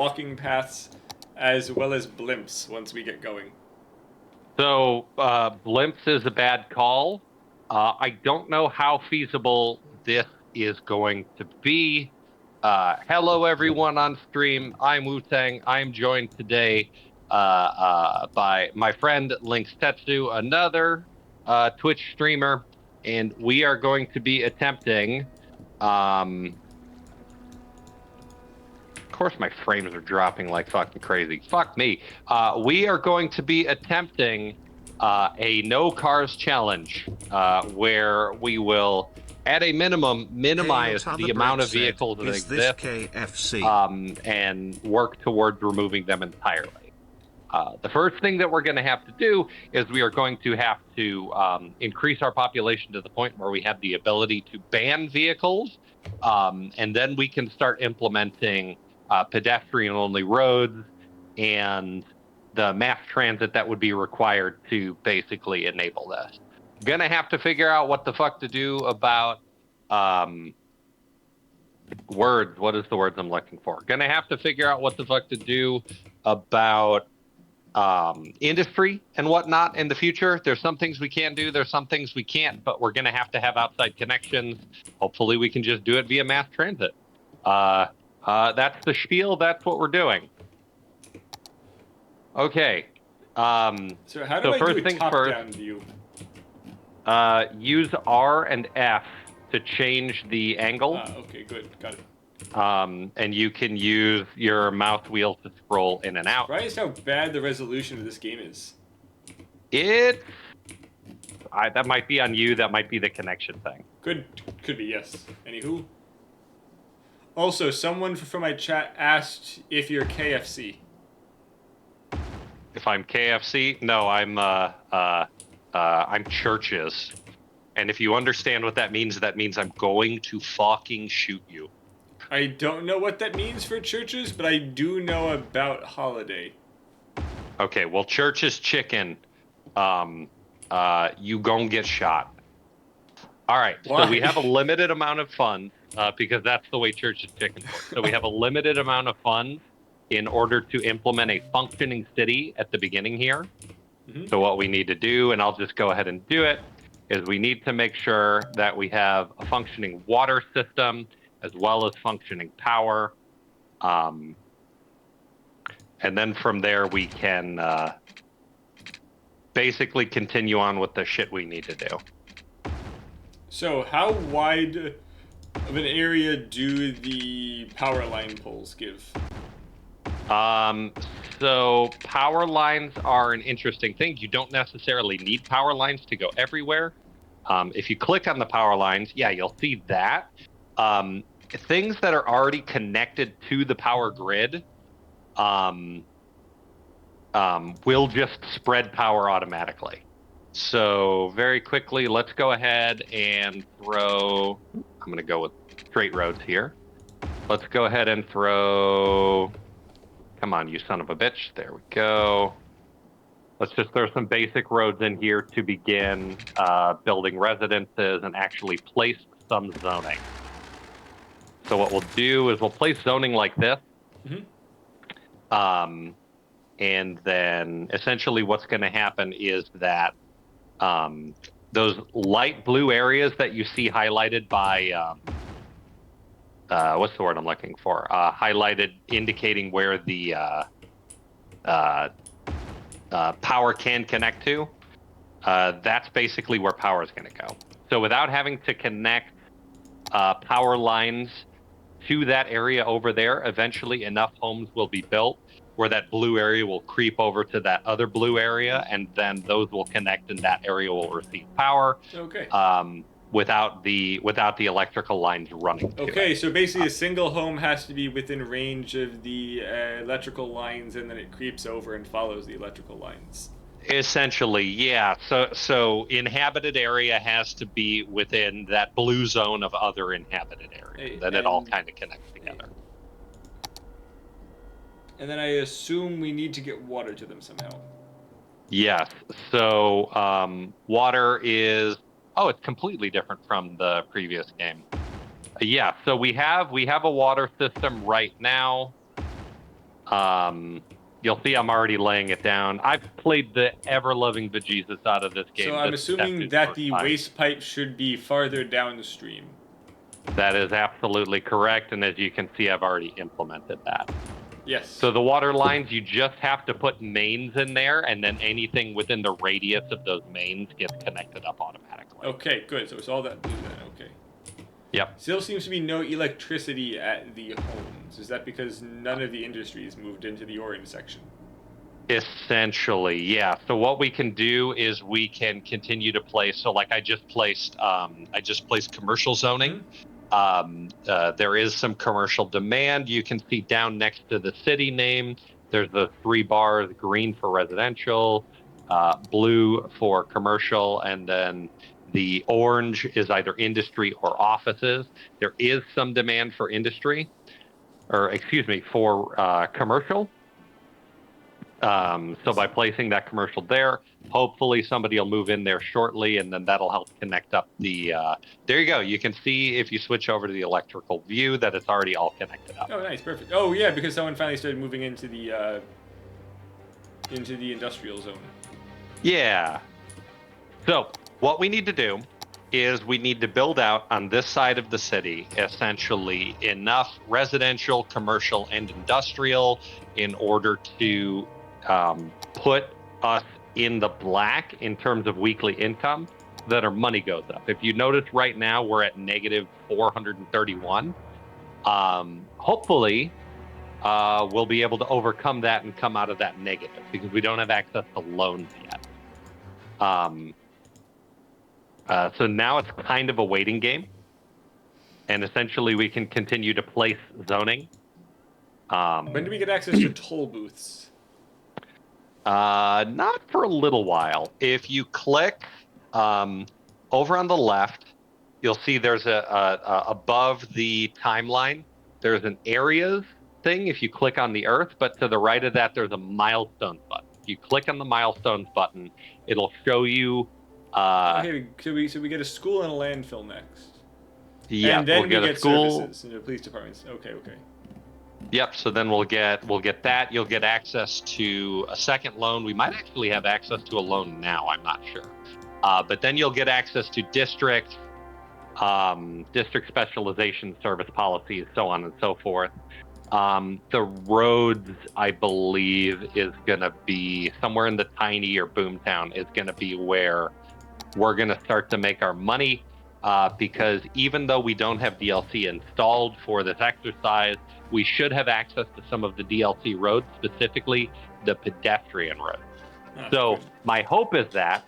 walking paths as well as blimps once we get going. So blimps is a bad call. I don't know how feasible this is going to be. Hello, everyone on stream. I'm Wutang. I'm joined today by my friend Lynx-Tetsu, another Twitch streamer, and we are going to be attempting. Of course, my frames are dropping like fucking crazy. Fuck me. We are going to be attempting a no cars challenge where we will, at a minimum, minimize the amount of vehicles that exist and work towards removing them entirely. The first thing that we're going to have to do is we are going to have to increase our population to the point where we have the ability to ban vehicles, and then we can start implementing pedestrian-only roads and the mass transit that would be required to basically enable this. Gonna have to figure out what the fuck to do about words. What is the words I'm looking for? Gonna have to figure out what the fuck to do about industry and whatnot in the future. There's some things we can do, there's some things we can't, but we're gonna have to have outside connections. Hopefully we can just do it via mass transit. That's the spiel. That's what we're doing. Okay. So how do I do a top-down view? Use R and F to change the angle. Okay, good. Got it. And you can use your mouse wheel to scroll in and out. Surprised how bad the resolution of this game is. That might be on you. That might be the connection thing. Could be, yes. Anywho. Also, someone from my chat asked if you're KFC. If I'm KFC? No, I'm Churches. And if you understand what that means I'm going to fucking shoot you. I don't know what that means for Churches, but I do know about Holiday. Okay, well, Church's chicken, you gon' get shot. All right, Why? So we have a limited amount of funds, because that's the way Church's chicken works. So we have a limited amount of funds in order to implement a functioning city at the beginning here. Mm-hmm. So what we need to do, and I'll just go ahead and do it, is we need to make sure that we have a functioning water system as well as functioning power. And then from there, we can basically continue on with the shit we need to do. So how wide of an area do the power line poles give? So power lines are an interesting thing. You don't necessarily need power lines to go everywhere. If you click on the power lines, yeah, you'll see that. Things that are already connected to the power grid will just spread power automatically. So very quickly, let's go ahead and throw, I'm going to go with straight roads here. Let's go ahead and throw, come on, you son of a bitch. There we go. Let's just throw some basic roads in here to begin building residences and actually place some zoning. So what we'll do is we'll place zoning like this. Mm-hmm. And then essentially what's going to happen is that those light blue areas that you see highlighted by, what's the word I'm looking for? Highlighted indicating where the power can connect to, that's basically where power is going to go. So without having to connect power lines to that area over there, eventually enough homes will be built where that blue area will creep over to that other blue area, and then those will connect and that area will receive power. Okay. Without the electrical lines running. Okay, so basically a single home has to be within range of the electrical lines, and then it creeps over and follows the electrical lines. Essentially, yeah. So inhabited area has to be within that blue zone of other inhabited area. Then it all kind of connects together. And then I assume we need to get water to them somehow. Yes. So water is, it's completely different from the previous game. Yeah. So we have a water system right now. You'll see I'm already laying it down. I've played the ever-loving bejesus out of this game. So I'm This is assuming Tetsu's that first the time. waste pipe should be farther downstream. That is absolutely correct, and as you can see, I've already implemented that. Yes. So the water lines, you just have to put mains in there, and then anything within the radius of those mains gets connected up automatically. Okay, good. So it's all that blue then. Okay. Yep. Still seems to be no electricity at the homes. Is that because none of the industries moved into the orange section? Essentially, yeah. So what we can do is we can continue to place. So like I just placed commercial zoning. There is some commercial demand. You can see down next to the city name, there's the 3 bars: green for residential, blue for commercial, and then the orange is either industry or offices. There is some demand for industry, or excuse me, for commercial. So by placing that commercial there, hopefully somebody will move in there shortly, and then that'll help connect up the. There you go. You can see if you switch over to the electrical view that it's already all connected up. Oh, nice, perfect. Oh, yeah, because someone finally started moving into the industrial zone. Yeah. So what we need to do is we need to build out on this side of the city essentially enough residential, commercial, and industrial in order to put us in the black in terms of weekly income, that our money goes up. If you notice right now, we're at negative 431. Hopefully, we'll be able to overcome that and come out of that negative because we don't have access to loans yet. So now it's kind of a waiting game. And essentially, we can continue to place zoning. When do we get access to toll booths? Not for a little while. If you click over on the left, you'll see there's a above the timeline, there's an areas thing if you click on the Earth, but to the right of that, there's a milestones button. If you click on the milestones button, it'll show you. Okay, so we get a school and a landfill next. Yeah, and then we'll we get services in the police departments. Okay. Yep. So then we'll get that. You'll get access to a second loan. We might actually have access to a loan now. I'm not sure. But then you'll get access to district specialization, service policies, so on and so forth. The roads, I believe, is going to be somewhere in the Tiny or Boomtown is going to be where we're going to start to make our money. Because even though we don't have DLC installed for this exercise, we should have access to some of the DLC roads, specifically the pedestrian roads. So my hope is that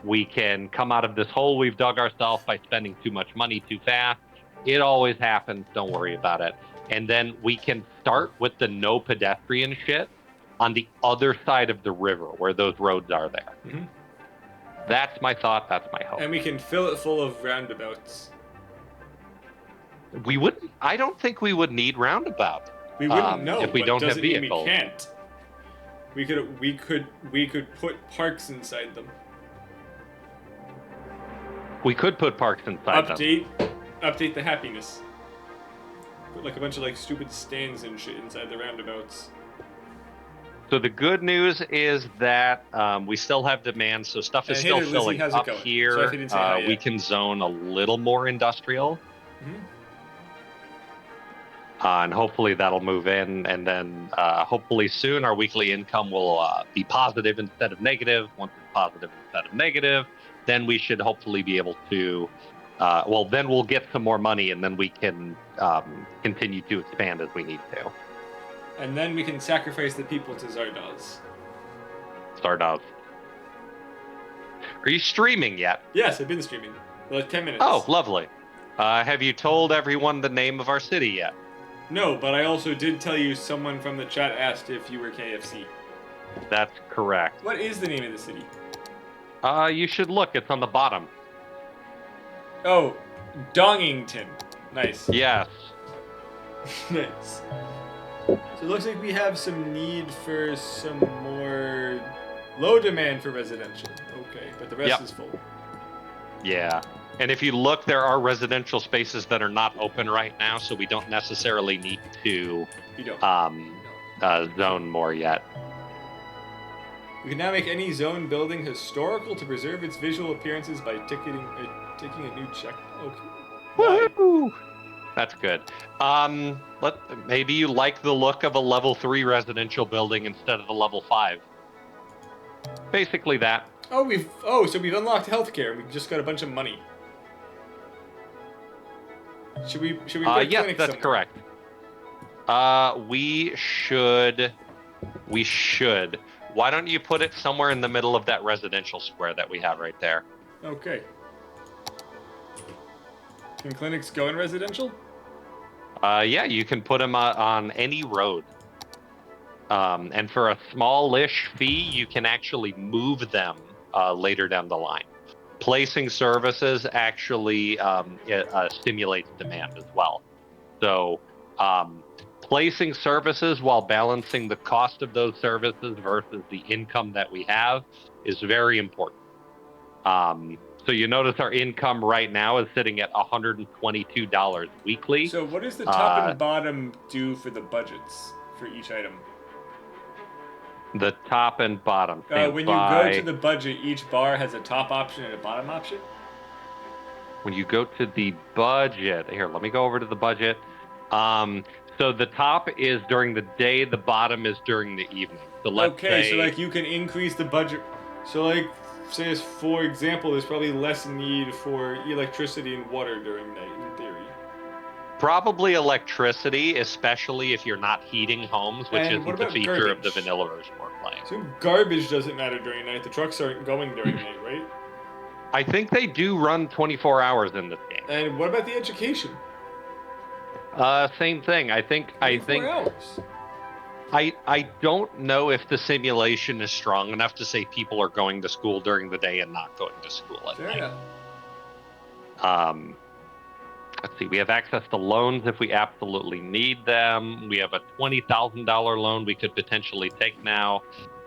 we can come out of this hole we've dug ourselves by spending too much money too fast. It always happens. Don't worry about it. And then we can start with the no pedestrian shit on the other side of the river where those roads are there. Mm-hmm. That's my thought. That's my hope. And we can fill it full of roundabouts. We wouldn't. I don't think we would need roundabouts. We wouldn't know if we don't have vehicles. We can't. We could put parks inside them. We could put parks inside them. Update the happiness. Put like a bunch of like stupid stands and shit inside the roundabouts. So the good news is that we still have demand, so stuff is still filling up here. We can zone a little more industrial. Mm-hmm. And hopefully that'll move in, and then hopefully soon our weekly income will be positive instead of negative. Once it's positive instead of negative, then we should hopefully be able to, then we'll get some more money, and then we can continue to expand as we need to. And then we can sacrifice the people to Zardoz. Zardoz. Are you streaming yet? Yes, I've been streaming. Like 10 minutes. Oh, lovely. Have you told everyone the name of our city yet? No, but I also did tell you someone from the chat asked if you were KFC. That's correct. What is the name of the city? You should look. It's on the bottom. Oh, Dongington. Nice. Yes. Nice. So it looks like we have some need for some more low demand for residential. Okay, but the rest is full. Yeah. And if you look, there are residential spaces that are not open right now, so we don't necessarily need to zone more yet. We can now make any zone building historical to preserve its visual appearances by taking a new check. Okay. Why? Woohoo! That's good. Maybe you like the look of a level 3 residential building instead of the level 5. Basically that. So we've unlocked healthcare. We just got a bunch of money. Should we put a yes, clinic that's somewhere? correct. We should. Why don't you put it somewhere in the middle of that residential square that we have right there? Okay. Can clinics go in residential? Yeah, you can put them on any road. And for a smallish fee, you can actually move them later down the line. Placing services actually stimulates demand as well. So placing services while balancing the cost of those services versus the income that we have is very important. So you notice our income right now is sitting at $122 weekly. So what does the top and bottom do for the budgets for each item? The top and bottom. When you go to the budget, each bar has a top option and a bottom option? When you go to the budget, here, let me go over to the budget. So the top is during the day, the bottom is during the evening. So let's say, so like you can increase the budget. So like, say as for example, there's probably less need for electricity and water during night in theory. Probably electricity, especially if you're not heating homes, which And isn't what the about feature of garbage? the vanilla version we're playing. So garbage doesn't matter during night. The trucks aren't going during night, right? I think they do run 24 hours in this game. And what about the education? Same thing. I think. 24 hours. I don't know if the simulation is strong enough to say people are going to school during the day and not going to school at night. Let's see. We have access to loans if we absolutely need them. We have a $20,000 loan we could potentially take now.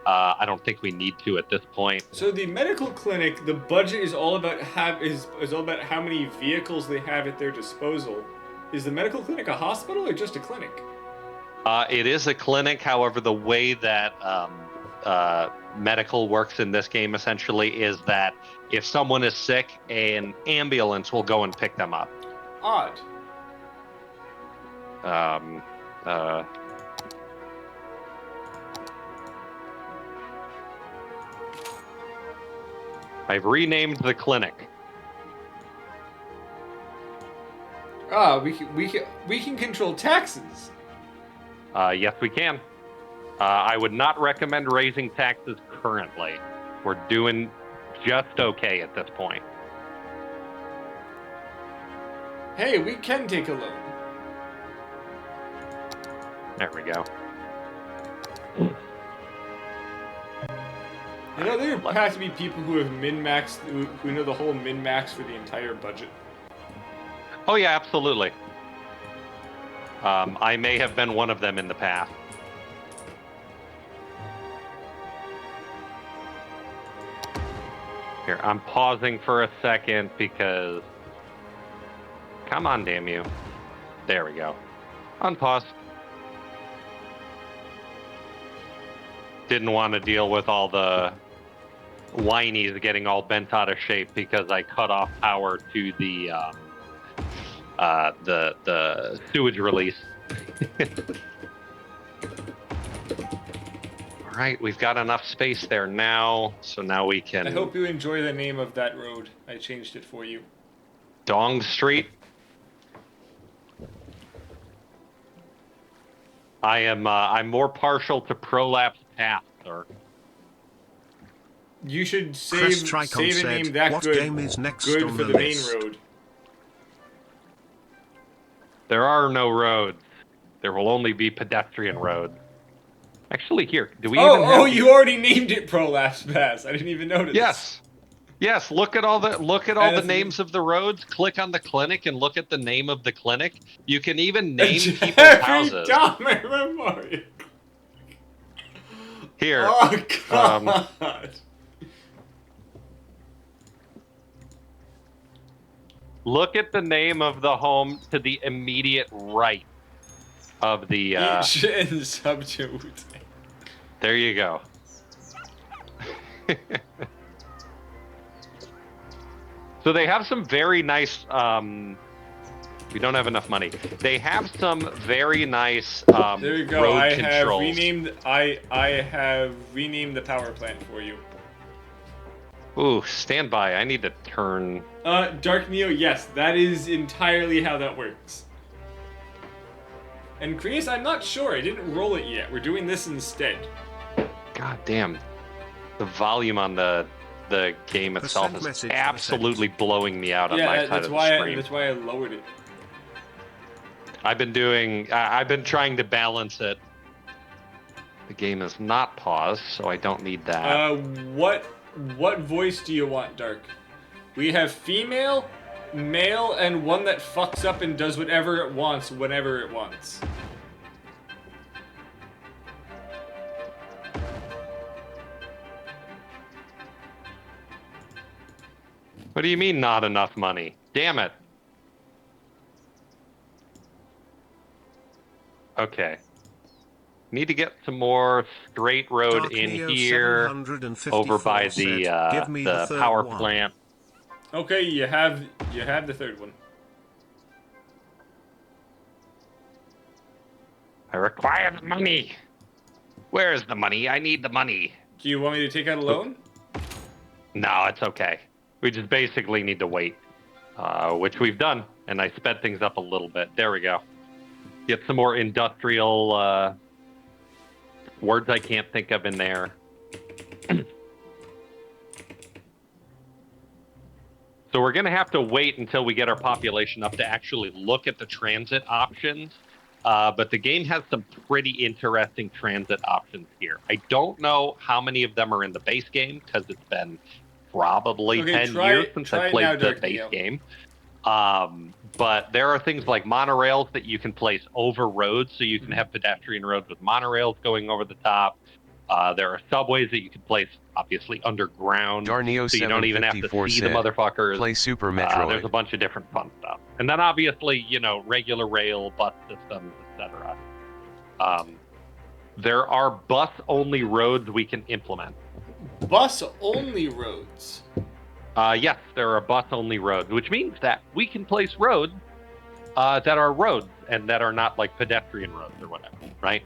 I don't think we need to at this point. So the medical clinic, the budget is all about is all about how many vehicles they have at their disposal. Is the medical clinic a hospital or just a clinic? It is a clinic. However, the way that medical works in this game essentially is that if someone is sick, an ambulance will go and pick them up. Odd. I've renamed the clinic. We can control taxes. Yes, we can. I would not recommend raising taxes currently. We're doing just okay at this point. Hey, we can take a loan. There we go. You know, there have to be people who have min-maxed, who know the whole min-max for the entire budget. Oh yeah, absolutely. I may have been one of them in the past. Here, I'm pausing for a second because... Come on, damn you. There we go. Unpause. Didn't want to deal with all the whinies getting all bent out of shape because I cut off power to the sewage release. All right, we've got enough space there now, so now we can... I hope you enjoy the name of that road. I changed it for you. Dong Street. I'm more partial to prolapse path, sir. You should save a name that what good, game is next good on for the the main list? road. There are no roads. There will only be pedestrian roads. Actually, here, do we even have... Oh, you already named it Prolapse Pass. I didn't even notice. Yes. Yes, look at all the names of the roads. Click on the clinic and look at the name of the clinic. You can even name people's houses. Memorial. Here. Oh God. Look at the name of the home to the immediate right. of the. Eat shit and sub to Wutang. There you go. So they have some very nice. We don't have enough money. They have some very nice There you go. road I controls. have renamed the power plant for you. Ooh, stand by. I need to turn. Dark Neo, yes, that is entirely how that works. And Chris, I'm not sure. I didn't roll it yet. We're doing this instead. God damn. The volume on the game itself is absolutely blowing me out on my side of the screen. That's why I lowered it. I've been trying to balance it. The game is not paused, so I don't need that. What voice do you want, Dark? We have female, male, and one that fucks up and does whatever it wants whenever it wants. What do you mean not enough money? Damn it. Okay. Need to get some more straight road Dark in Neo here 754 over by the Give me the third power one. plant. Okay, you have the third one. I require the money. Where is the money? I need the money. Do you want me to take out a loan? No, it's okay. We just basically need to wait, which we've done, and I sped things up a little bit. There we go. Get some more industrial words I can't think of in there. So we're going to have to wait until we get our population up to actually look at the transit options. But the game has some pretty interesting transit options here. I don't know how many of them are in the base game because it's been probably 10 years since I played the base game. But there are things like monorails that you can place over roads, so you can have pedestrian roads with monorails going over the top. There are subways that you can place, obviously, underground, so you don't even have to see the motherfuckers. Play Super Metroid. There's a bunch of different fun stuff. And then, obviously, you know, regular rail, bus systems, etc. There are bus-only roads we can implement. Bus-only roads? Yes, there are bus-only roads, which means that we can place roads that are roads and that are not like pedestrian roads or whatever, right?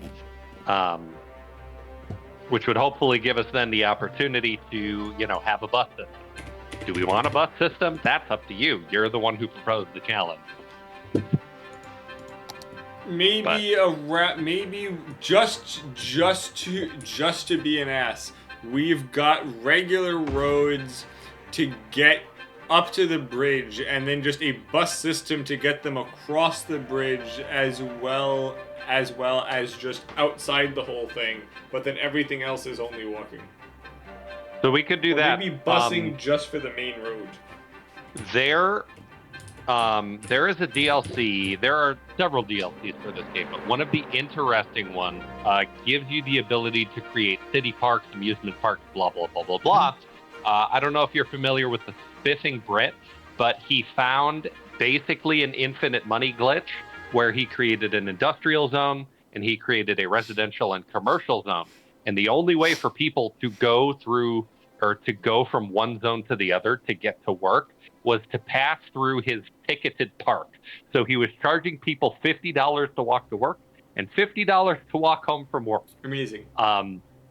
Which would hopefully give us then the opportunity to, you know, have a bus system. Do we want a bus system? That's up to you. You're the one who proposed the challenge. Maybe maybe just to be an ass. We've got regular roads to get up to the bridge, and then just a bus system to get them across the bridge, as well as just outside the whole thing. But then everything else is only walking. So we could do that. Maybe busing just for the main road. There is a DLC. There are several DLCs for this game, but one of the interesting ones gives you the ability to create city parks, amusement parks, blah, blah, blah, blah, blah. I don't know if you're familiar with the Spiffing Brit, but he found basically an infinite money glitch where he created an industrial zone and he created a residential and commercial zone. And the only way for people to go through or to go from one zone to the other to get to work was to pass through his ticketed park. So he was charging people $50 to walk to work and $50 to walk home from work. Amazing.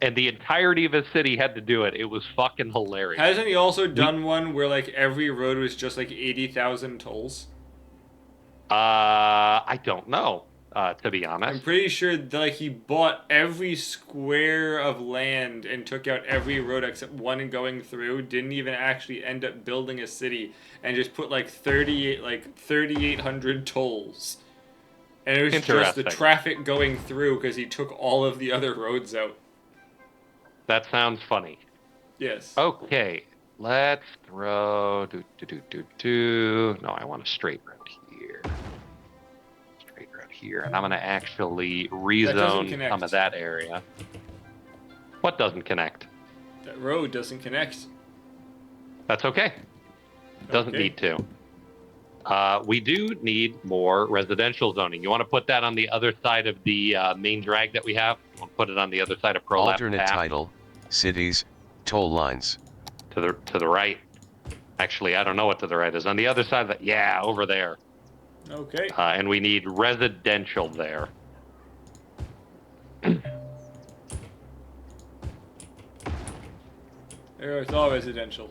And the entirety of his city had to do it. It was fucking hilarious. Hasn't he also done one where like every road was just like 80,000 tolls? I don't know, to be honest. I'm pretty sure that like he bought every square of land and took out every road except one going through. Didn't even actually end up building a city and just put like 3,800 tolls. And it was just the traffic going through because he took all of the other roads out. That sounds funny. Yes. Okay, let's throw. No, I want a straight road here. Straight road here, and I'm gonna actually rezone some of that area. What doesn't connect? That road doesn't connect. That's okay. It doesn't need to. We do need more residential zoning. You want to put that on the other side of the main drag that we have? We'll put it on the other side of Prolapse Alternate Path. title, cities, toll lines. To the right. Actually, I don't know what to the right is. On the other side of that, yeah, over there. Okay. And we need residential there. There, it's all residential.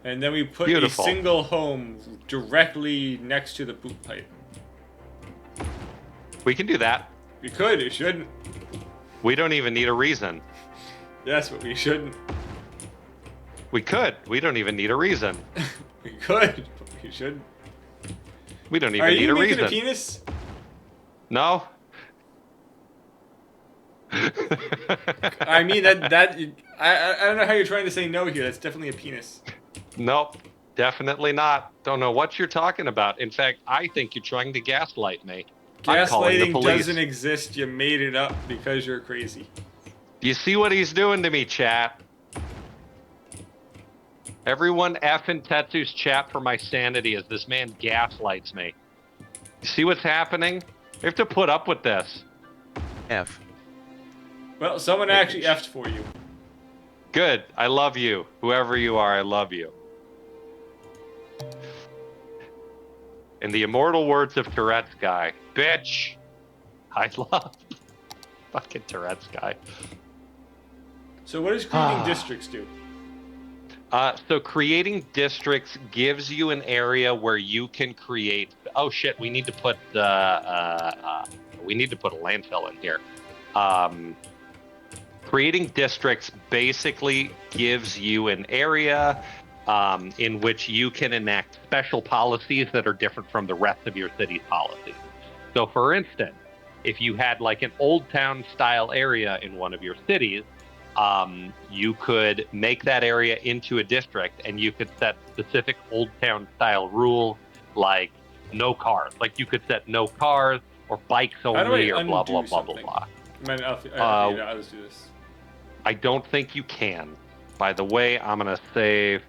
And then we put Beautiful. a single home directly next to the poop pipe. We can do that. We could, it shouldn't. We don't even need a reason. Yes, but we shouldn't. We could. We don't even need a reason. We could, but we shouldn't. We don't even Are need you a making reason. a penis? No. I mean, I don't know how you're trying to say no here. That's definitely a penis. Nope. Definitely not. Don't know what you're talking about. In fact, I think you're trying to gaslight me. I'm calling the Gaslighting police. doesn't exist. You made it up because you're crazy. Do you see what he's doing to me, chat? Everyone effing Tetsu's chat for my sanity as this man gaslights me. You see what's happening? We have to put up with this. F. Well, someone actually effed for you. Good. I love you. Whoever you are, I love you. In the immortal words of Tourette's guy, bitch, I love fucking Tourette's guy. So what does creating districts do? So creating districts gives you an area where you can create. Oh shit! We need to put a landfill in here. Creating districts basically gives you an area in which you can enact special policies that are different from the rest of your city's policies. So, for instance, if you had like an old town style area in one of your cities, you could make that area into a district and you could set specific old town style rules like no cars. Like you could set no cars or bikes only or blah, blah, blah, blah, blah. Man, I'll just do this. I don't think you can. By the way, I'm going to save.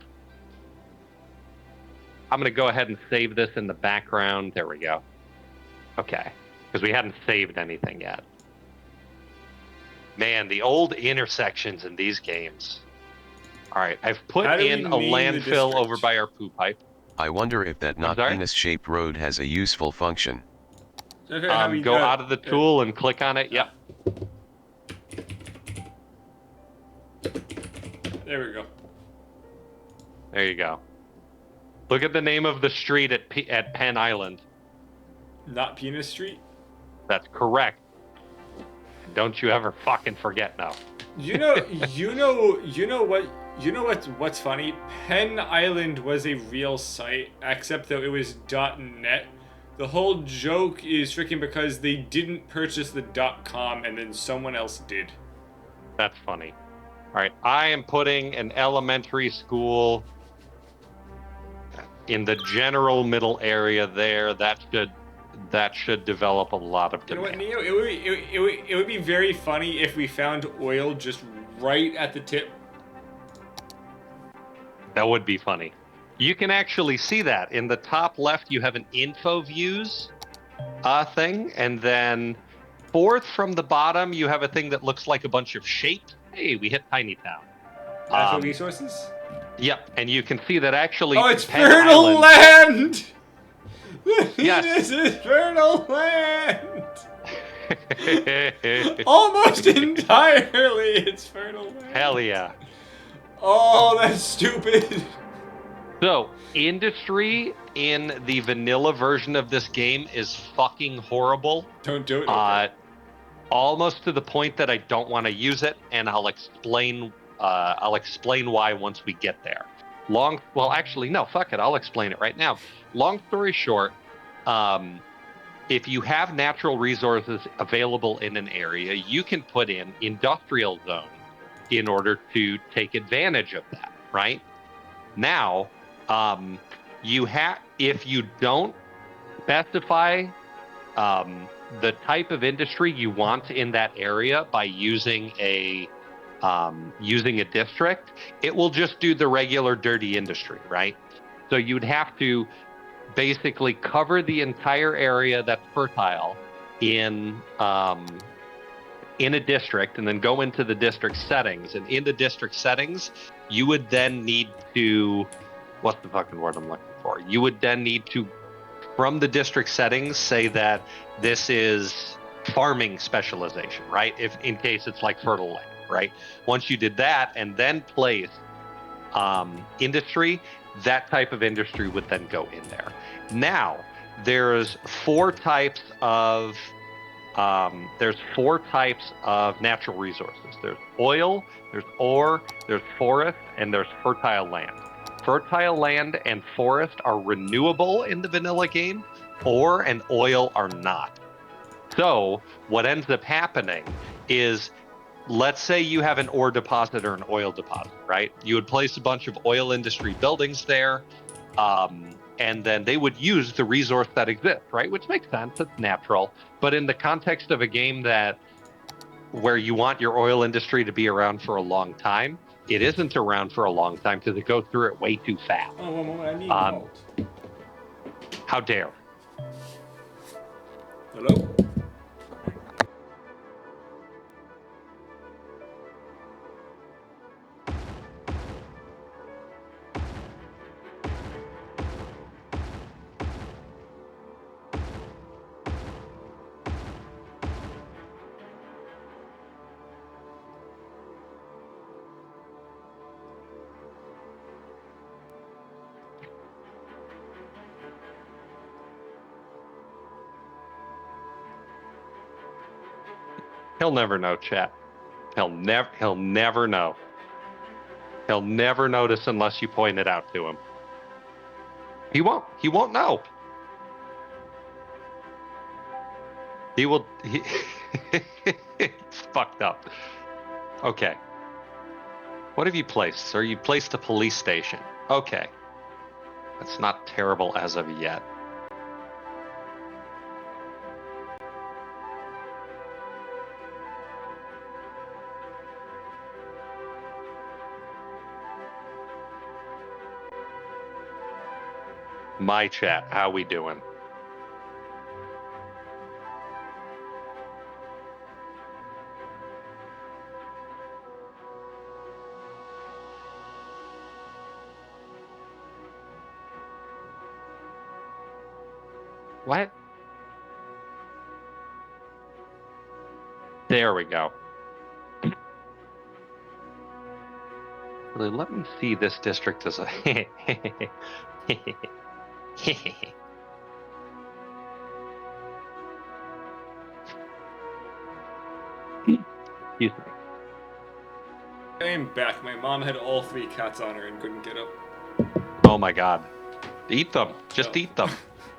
I'm going to go ahead and save this in the background. There we go. Okay. Because we hadn't saved anything yet. Man, the old intersections in these games. All right, I've put in a landfill over by our poo pipe. I wonder if that not penis-shaped road has a useful function. Go out of the tool and click on it. Yep. There we go. There you go. Look at the name of the street at Penn Island. Not Penis Street? That's correct. Don't you ever fucking forget now. What's funny? Penn Island was a real site, except that it was .net. The whole joke is freaking because they didn't purchase the .com and then someone else did. That's funny. All right, I am putting an elementary school in the general middle area there. That should develop a lot of demand. You know what, Neo? It would be very funny if we found oil just right at the tip. That would be funny. You can actually see that in the top left. You have an info views thing, and then fourth from the bottom, you have a thing that looks like a bunch of shapes. Hey, we hit Tiny Town. Natural resources. Yep, and you can see that actually. Oh, it's Penn fertile Island, land. Yes. This is fertile land. Almost entirely, it's fertile land. Hell yeah. Oh, that's stupid. So, industry in the vanilla version of this game is fucking horrible. Don't do it. Almost to the point that I don't want to use it, and I'll explain why once we get there. Well, actually, no, fuck it. I'll explain it right now. Long story short, if you have natural resources available in an area, you can put in industrial zones in order to take advantage of that, right? Now, if you don't specify the type of industry you want in that area by using a district, it will just do the regular dirty industry, right? So you'd have to basically cover the entire area that's fertile in a district, and then go into the district settings. And in the district settings, you would then need to, what's the fucking word I'm looking for? You would then need to, from the district settings, say that this is farming specialization, right? If in case it's like fertile land, right? Once you did that and then place industry, that type of industry would then go in there. Now, there's four types of natural resources. There's oil, there's ore, there's forest, and there's fertile land. Fertile land and forest are renewable in the vanilla game. Ore and oil are not. So what ends up happening is, let's say you have an ore deposit or an oil deposit, right? You would place a bunch of oil industry buildings there, and then they would use the resource that exists, right? Which makes sense, it's natural. But in the context of a game where you want your oil industry to be around for a long time, it isn't around for a long time because it goes through it way too fast. Oh, one moment, I need gold. How dare. Hello? He'll never know, chat. He'll never know. He'll never notice unless you point it out to him. He won't know. It's fucked up. Okay. What have you placed? So you placed a police station. Okay. That's not terrible as of yet. My chat, how we doing? What? There we go. Really, let me see this district as a... Excuse me. I am back. My mom had all 3 cats on her and couldn't get up. Oh my god. Eat them. Just eat them.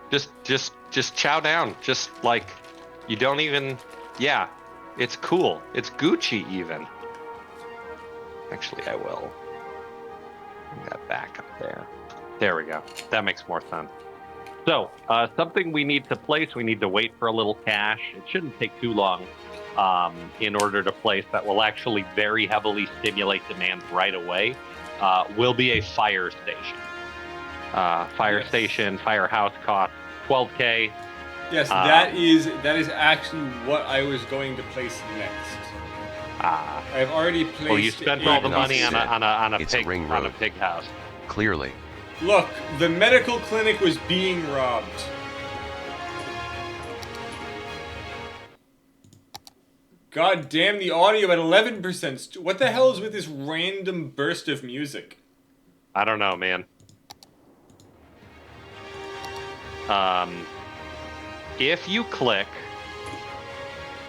Just chow down. Just like, you don't even... Yeah. It's cool. It's Gucci even. Actually, I will. Bring that back up there. There we go. That makes more sense. So, something we need to place, we need to wait for a little cash. It shouldn't take too long in order to place that will actually very heavily stimulate demand right away, will be a fire station. Station, firehouse cost 12K. Yes, that is actually what I was going to place next. I've already placed. Well, you spent all the money on a pig house. Clearly. Look, the medical clinic was being robbed. God damn, the audio at 11%. What the hell is with this random burst of music? I don't know, man. If you click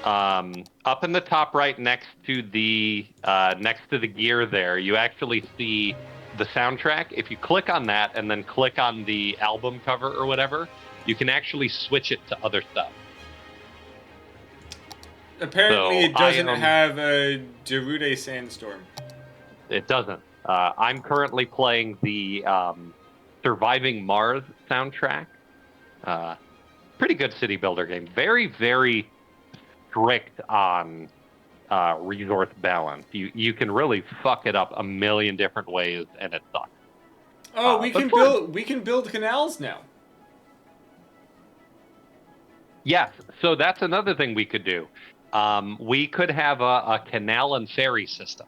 up in the top right next to the gear there, you actually see the soundtrack. If you click on that and then click on the album cover or whatever, you can actually switch it to other stuff. Apparently, it doesn't have a Derude Sandstorm. It doesn't. I'm currently playing the Surviving Mars soundtrack. Pretty good city builder game. Very, very strict on resource balance. You can really fuck it up a million different ways, and it sucks. Oh, we can build canals now. Yes, so that's another thing we could do. We could have a canal and ferry system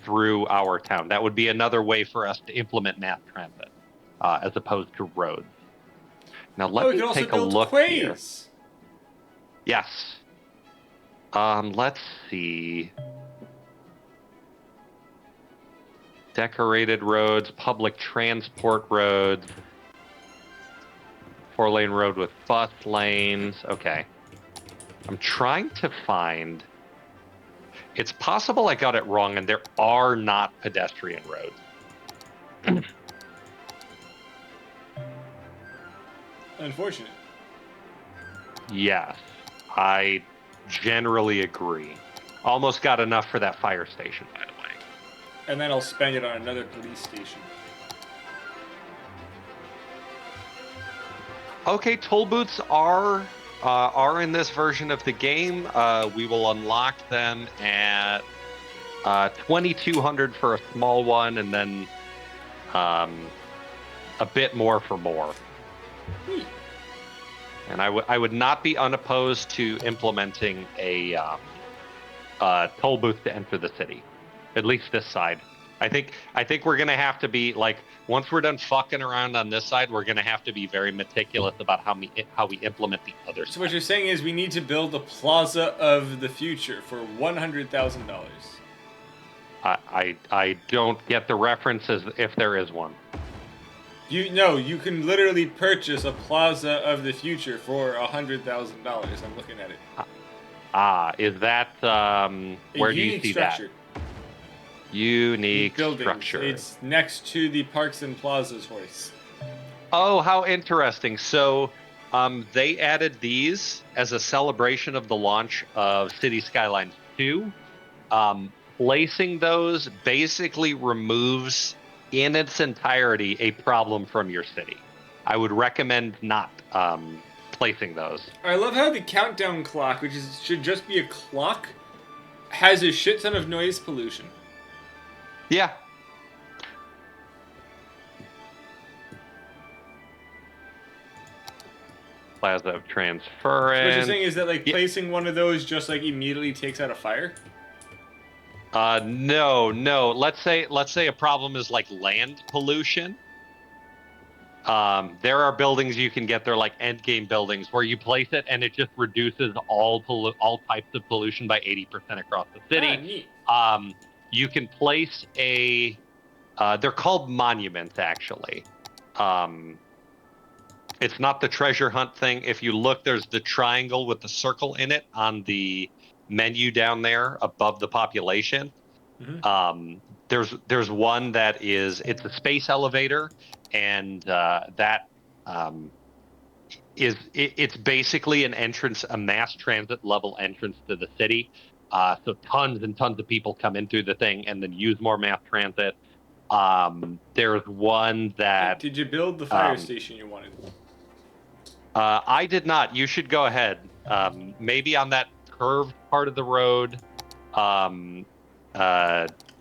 through our town. That would be another way for us to implement mass transit as opposed to roads. Now Oh, let we me could also take a build look here. quays. Yes. Let's see. Decorated roads, public transport roads, 4-lane road with bus lanes. Okay. I'm trying to find. It's possible I got it wrong and there are not pedestrian roads. Unfortunate. Yes, I generally agree. Almost got enough for that fire station, by the way. And then I'll spend it on another police station. Okay, toll booths are in this version of the game. We will unlock them at 2,200 for a small one, and then a bit more for more. And I would not be unopposed to implementing a toll booth to enter the city, at least this side. I think we're gonna have to be like, once we're done fucking around on this side, we're gonna have to be very meticulous about how we implement the other side. So what you're saying is we need to build a plaza of the future for $100,000. I don't get the references if there is one. You can literally purchase a plaza of the future for $100,000. I'm looking at it. Is that where do you see structure. that? Unique Buildings. structure. It's next to the Parks and Plazas hoist. Oh, how interesting. So they added these as a celebration of the launch of City Skylines 2. Placing those basically removes in its entirety a problem from your city. I would recommend not placing those. I love how the countdown clock, which should just be a clock, has a shit ton of noise pollution. Yeah. Plaza of Transference. What you're saying is that placing one of those just immediately takes out a fire? No. Let's say a problem is like land pollution. There are buildings you can get. They're like end game buildings where you place it and it just reduces all types of pollution by 80% across the city. Neat. You can place a. They're called monuments, actually. It's not the treasure hunt thing. If you look, there's the triangle with the circle in it on the menu down there above the population. Mm-hmm. There's one that it's a space elevator, and it's basically an entrance, a mass transit level entrance to the city. So tons and tons of people come in through the thing and then use more mass transit. There's one that. Did you build the fire station you wanted? I did not. You should go ahead. Maybe on that curved part of the road. I was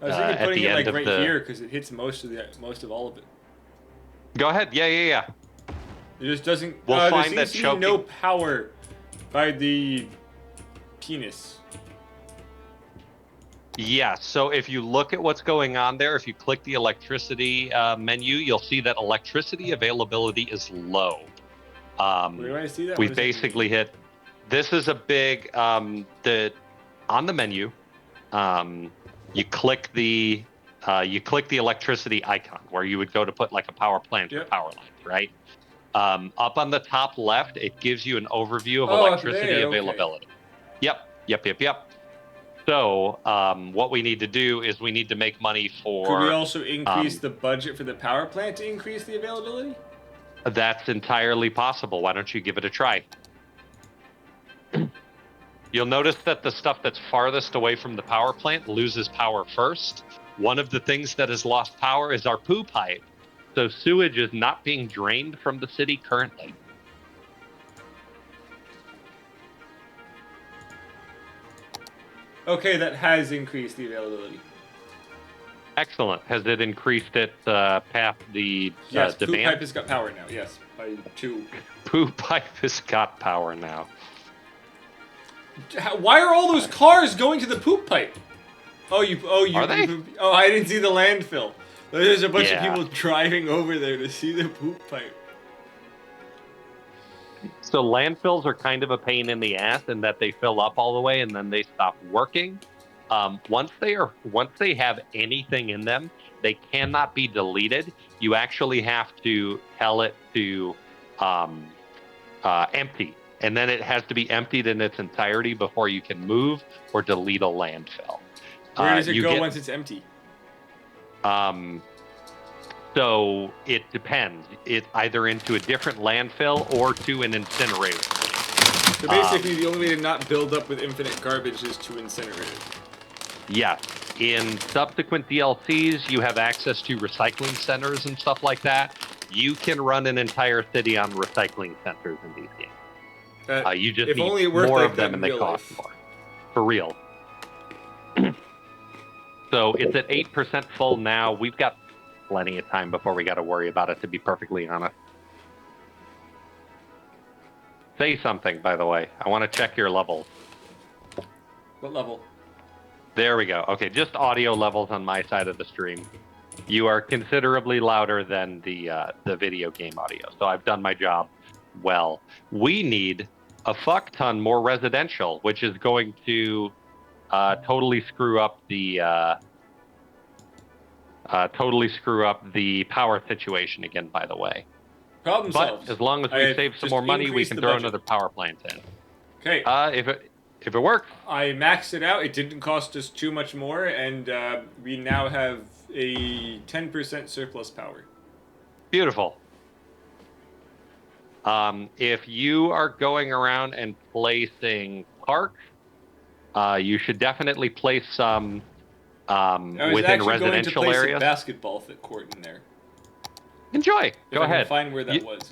thinking putting it right here because it hits most of all of it. Go ahead. Yeah. It just doesn't. We'll find there that seems to be no power by the penis. Yeah, so if you look at what's going on there, if you click the electricity menu, you'll see that electricity availability is low. Where do I see that? We've basically hit. This is a big on the menu. You click the electricity icon where you would go to put like a power plant or power line, right? Up on the top left, it gives you an overview of electricity availability. Okay. Yep. So what we need to do is we need to make money for. Could we also increase the budget for the power plant to increase the availability? That's entirely possible. Why don't you give it a try? You'll notice that the stuff that's farthest away from the power plant loses power first. One of the things that has lost power is our poo pipe. So sewage is not being drained from the city currently. Okay, that has increased the availability. Excellent. Has it increased it past the Yes, Poop demand? Pipe has got power now. Yes, by 2. Poop Pipe has got power now. Why are all those cars going to the Poop Pipe? Are they? I didn't see the landfill. There's a bunch of Yeah. people driving over there to see the Poop Pipe. So landfills are kind of a pain in the ass in that they fill up all the way and then they stop working. Once they have anything in them, they cannot be deleted. You actually have to tell it to empty, and then it has to be emptied in its entirety before you can move or delete a landfill. Where does it go once it's empty? So it depends. It's either into a different landfill or to an incinerator. So basically, the only way to not build up with infinite garbage is to incinerate it. Yes. In subsequent DLCs, you have access to recycling centers and stuff like that. You can run an entire city on recycling centers in these games. You just need more of them and they cost more. For real. So it's at 8% full now. We've got plenty of time before we got to worry about it, to be perfectly honest. Say something, by the way. I want to check your levels. What level? There we go. Okay, just audio levels on my side of the stream. You are considerably louder than the video game audio, so I've done my job well. We need a fuck ton more residential, which is going to totally screw up the power situation again, by the way. Problem solved. As long as we save some more money, we can throw another power plant in. Okay. If it works. I maxed it out. It didn't cost us too much more, and we now have a 10% surplus power. Beautiful. If you are going around and placing parks, you should definitely place some within residential going to place areas. A basketball court in there. Enjoy. Go ahead. Find where that was.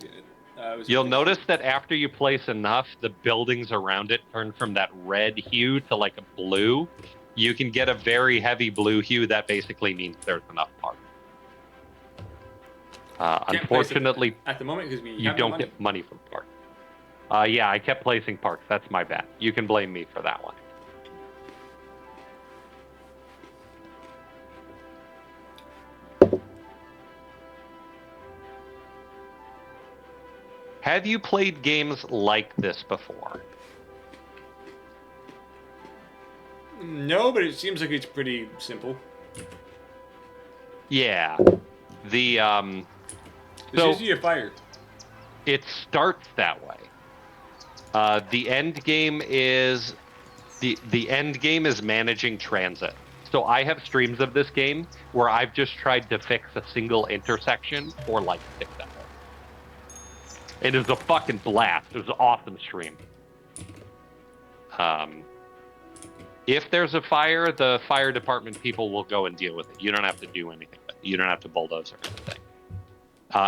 You'll notice that after you place enough, the buildings around it turn from that red hue to like a blue. You can get a very heavy blue hue. That basically means there's enough parks. Unfortunately, at the moment, because you don't get money from parks. Yeah, I kept placing parks. That's my bad. You can blame me for that one. Have you played games like this before? No, but it seems like it's pretty simple. Yeah. The This is a fire. It starts that way. The end game is managing transit. So I have streams of this game where I've just tried to fix a single intersection for like 6 hours. It is a fucking blast. It was an awesome stream. If there's a fire, the fire department people will go and deal with it. You don't have to do anything. You don't have to bulldoze or anything.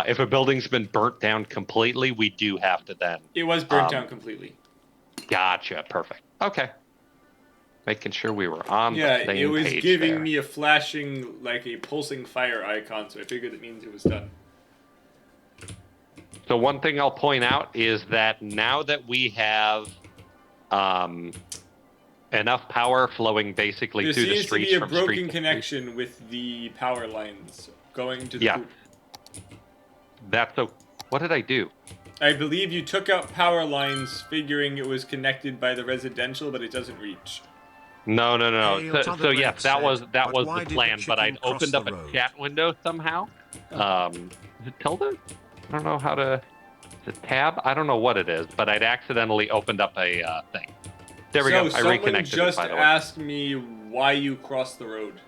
If a building's been burnt down completely, we do have to then... It was burnt down completely. Gotcha. Perfect. Okay. Making sure we were on the same page. Yeah, it was giving me a flashing, like a pulsing fire icon, so I figured it means it was done. So one thing I'll point out is that now that we have enough power flowing basically through the streets from street to street... There seems to be a broken connection with the power lines going to the... Yeah. What did I do? I believe you took out power lines figuring it was connected by the residential, but it doesn't reach. No. So yes, that was the plan, but I'd opened up a chat window somehow. Is it tilde? I don't know how to... Is it tab? I don't know what it is, but I'd accidentally opened up a thing. There we go. I reconnected someone just it, by the way. asked me why you crossed the road.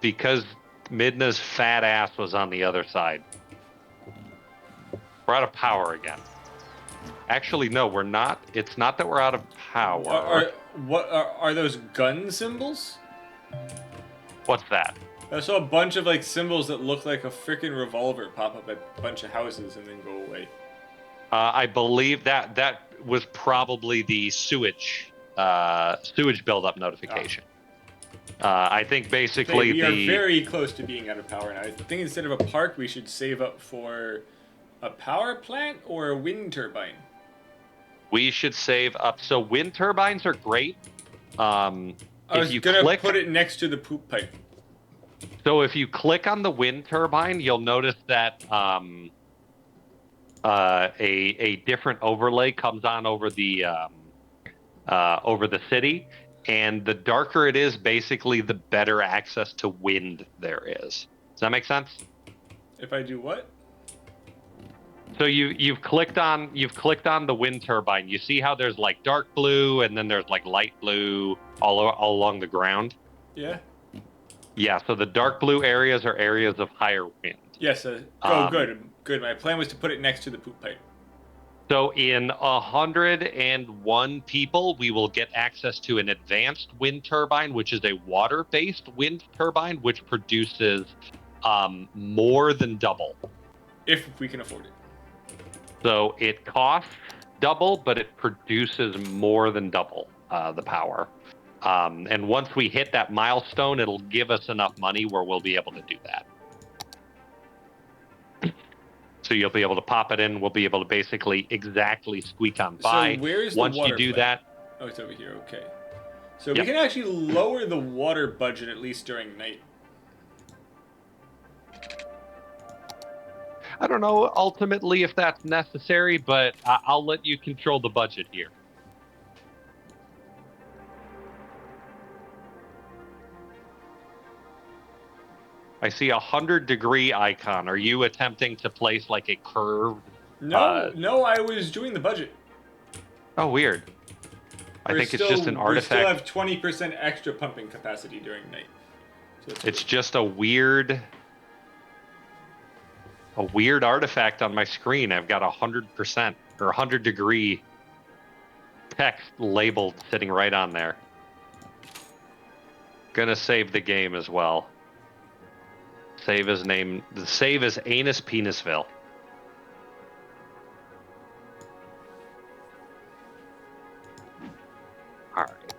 Because Midna's fat ass was on the other side. We're out of power again. Actually, no, we're not. It's not that we're out of power. Are those gun symbols? What's that? I saw a bunch of like symbols that look like a freaking revolver pop up at a bunch of houses and then go away. I believe that was probably the sewage buildup notification. I think basically we are very close to being out of power now. I think instead of a park, we should save up for a power plant or a wind turbine. We should save up. So wind turbines are great. I was gonna put it next to the poop pipe. So if you click on the wind turbine, you'll notice that a different overlay comes on over the city, and the darker it is, basically the better access to wind there is. Does that make sense? If I do what? So you've clicked on the wind turbine. You see how there's like dark blue and then there's like light blue all along the ground? Yeah. Yeah, so the dark blue areas are areas of higher wind. Yes. Good. My plan was to put it next to the poop pipe. So in 101 people, we will get access to an advanced wind turbine, which is a water-based wind turbine, which produces more than double. If we can afford it. So it costs double, but it produces more than double the power. And once we hit that milestone, it'll give us enough money where we'll be able to do that. So you'll be able to pop it in. We'll be able to basically exactly squeak on by. So where's once the water you do plant? that? Oh, it's over here. Okay. So we can actually lower the water budget at least during night. I don't know ultimately if that's necessary, but I'll let you control the budget here. I see 100-degree icon. Are you attempting to place like a curved? No, I was doing the budget. Oh, weird. I think it's just an artifact. We still have 20% extra pumping capacity during night. So it's just a weird artifact on my screen. I've got 100% or 100-degree text labeled sitting right on there. Gonna save the game as well. Save his name. The save is Anus Penisville. All right.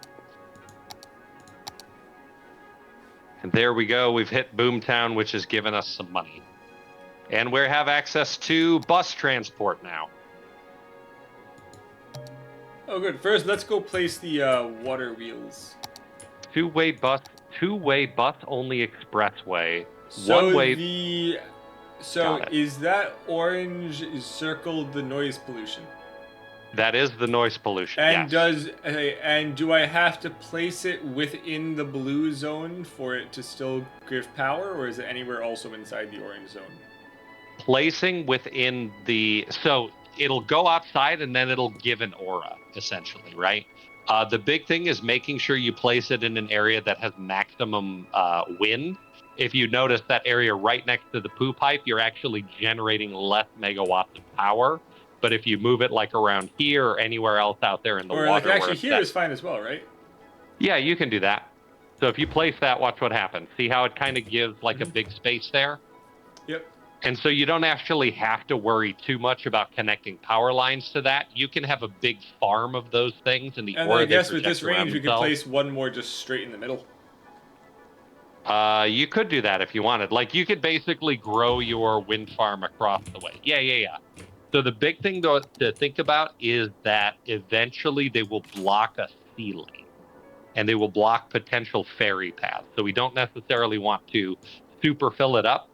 And there we go. We've hit Boomtown, which has given us some money. And we have access to bus transport now. Oh, good. First, let's go place the water wheels. Two-way bus only expressway. So one-way. Is that orange circled the noise pollution? That is the noise pollution. And yes. And do I have to place it within the blue zone for it to still give power, or is it anywhere also inside the orange zone? Placing within so it'll go outside and then it'll give an aura, essentially, right? The big thing is making sure you place it in an area that has maximum wind. If you notice that area right next to the poo pipe, you're actually generating less megawatts of power. But if you move it like around here or anywhere else out there in the water, like actually here is fine as well, right? Yeah, you can do that. So if you place that, watch what happens. See how it kind of gives like a big space there? Yep. And so you don't actually have to worry too much about connecting power lines to that. You can have a big farm of those things, and I guess with this range, we could place one more just straight in the middle. You could do that if you wanted. Like, you could basically grow your wind farm across the way. Yeah. So the big thing to think about is that eventually they will block a ceiling, and they will block potential ferry paths. So we don't necessarily want to super fill it up.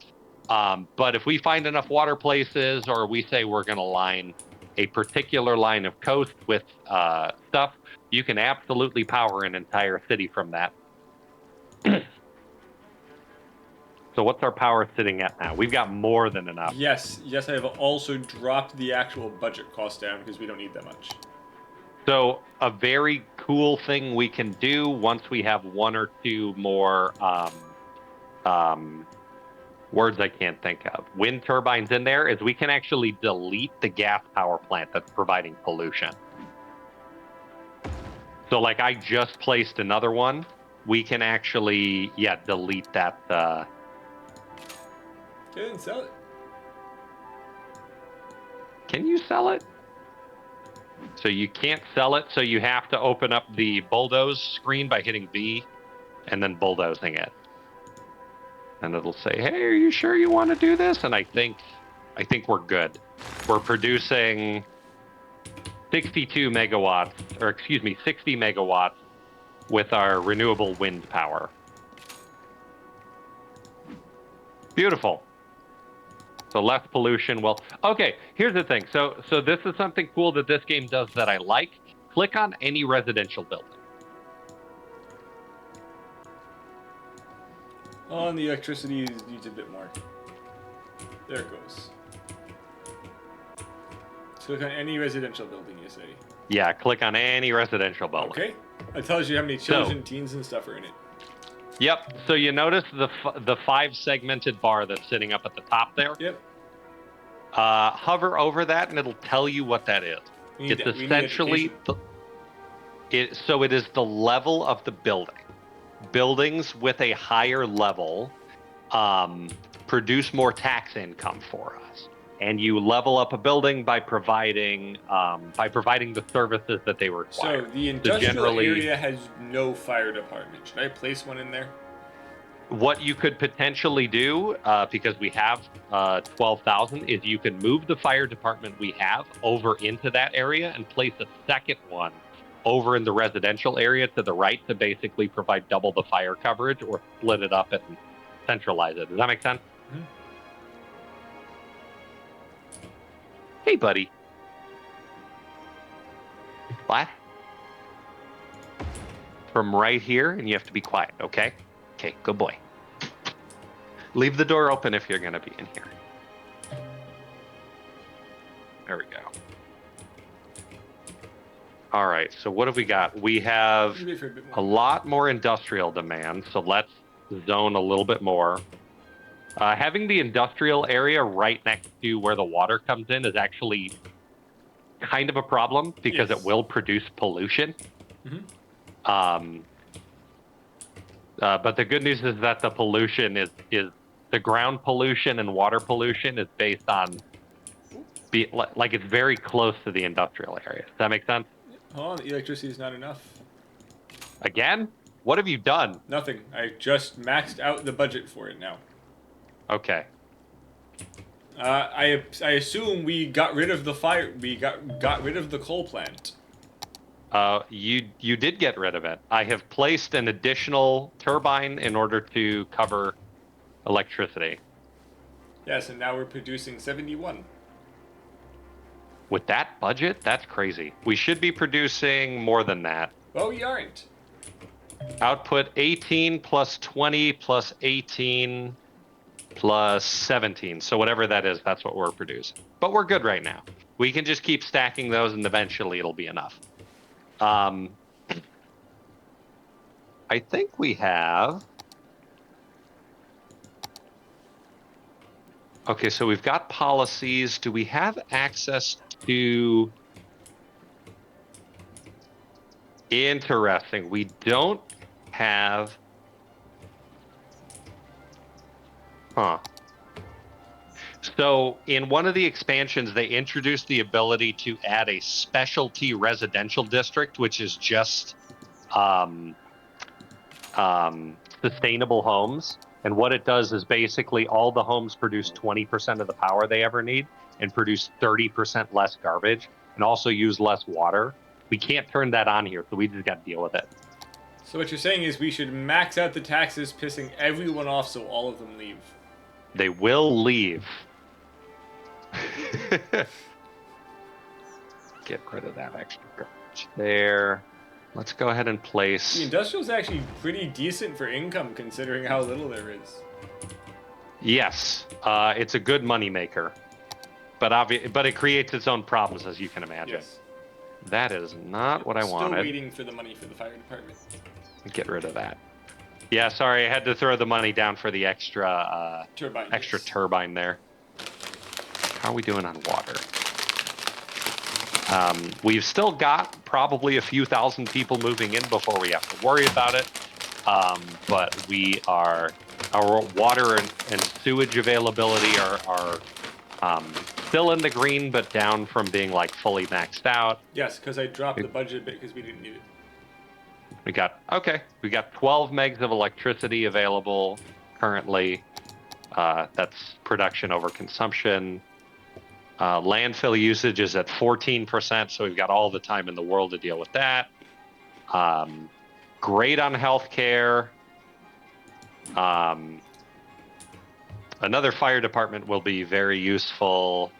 But if we find enough water places, or we say we're going to line a particular line of coast with stuff, you can absolutely power an entire city from that. So what's our power sitting at now? We've got more than enough. Yes, I have also dropped the actual budget cost down because we don't need that much. So a very cool thing we can do once we have one or two more words I can't think of, wind turbines in there, is we can actually delete the gas power plant that's providing pollution. So like I just placed another one. We can actually, delete that. Okay, and sell it. Can you sell it? So you can't sell it, so you have to open up the bulldoze screen by hitting V. and then bulldozing it. And it'll say, hey, are you sure you want to do this? And I think we're good. We're producing 62 megawatts, or excuse me, 60 megawatts with our renewable wind power. Beautiful. So less pollution. Well, okay, here's the thing. So this is something cool that this game does that I like. Click on any residential building. Oh, and the electricity needs a bit more. There it goes. Click on any residential building, you say? Yeah, click on any residential building. Okay. It tells you how many children, teens, and stuff are in it. Yep. So you notice the 5-segmented bar that's sitting up at the top there? Yep. Hover over that, and it'll tell you what that is. It's essentially so it is the level of the building. Buildings with a higher level produce more tax income for us, and you level up a building by providing the services that they require. So the industrial area has no fire department. Should I place one in there? What you could potentially do, because we have 12,000, is you can move the fire department we have over into that area and place a second one over in the residential area to the right to basically provide double the fire coverage, or split it up and centralize it. Does that make sense? Mm-hmm. Hey, buddy. What? From right here, and you have to be quiet, okay? Okay, good boy. Leave the door open if you're going to be in here. There we go. All right, so what have we got? We have a lot more industrial demand, so let's zone a little bit more. Having the industrial area right next to where the water comes in is actually kind of a problem, because it will produce pollution. Mm-hmm. But the good news is that the pollution is the ground pollution and water pollution is based on, like it's very close to the industrial area. Does that make sense? Oh, the electricity is not enough. Again? What have you done? Nothing. I just maxed out the budget for it now. Okay. I assume we got rid of the fire. We got rid of the coal plant. You did get rid of it. I have placed an additional turbine in order to cover electricity. Yes, and now we're producing 71. With that budget, that's crazy. We should be producing more than that. Well, we aren't. Output 18 plus 20 plus 18 plus 17. So whatever that is, that's what we're producing. But we're good right now. We can just keep stacking those, and eventually it'll be enough. I think we have... Okay, so we've got policies. Do we have access to... Interesting. We don't have... Huh. So in one of the expansions, they introduced the ability to add a specialty residential district, which is just sustainable homes. And what it does is basically all the homes produce 20% of the power they ever need and produce 30% less garbage and also use less water. We can't turn that on here, so we just got to deal with it. So what you're saying is we should max out the taxes, pissing everyone off so all of them leave. They will leave. Get rid of that extra garbage there. Let's go ahead and place... The industrial's actually pretty decent for income considering how little there is. Yes, it's a good moneymaker. But it creates its own problems, as you can imagine. Yes. That is not what I wanted. Still waiting for the money for the fire department. Get rid of that. Yeah, sorry, I had to throw the money down for the extra turbine there. How are we doing on water? We've still got probably a few thousand people moving in before we have to worry about it. But our water and sewage availability are still in the green, but down from being like fully maxed out. Yes, because I dropped the budget a bit because we didn't need it. We got 12 megs of electricity available currently. That's production over consumption. Landfill usage is at 14%, so we've got all the time in the world to deal with that. Great on healthcare. Another fire department will be very useful.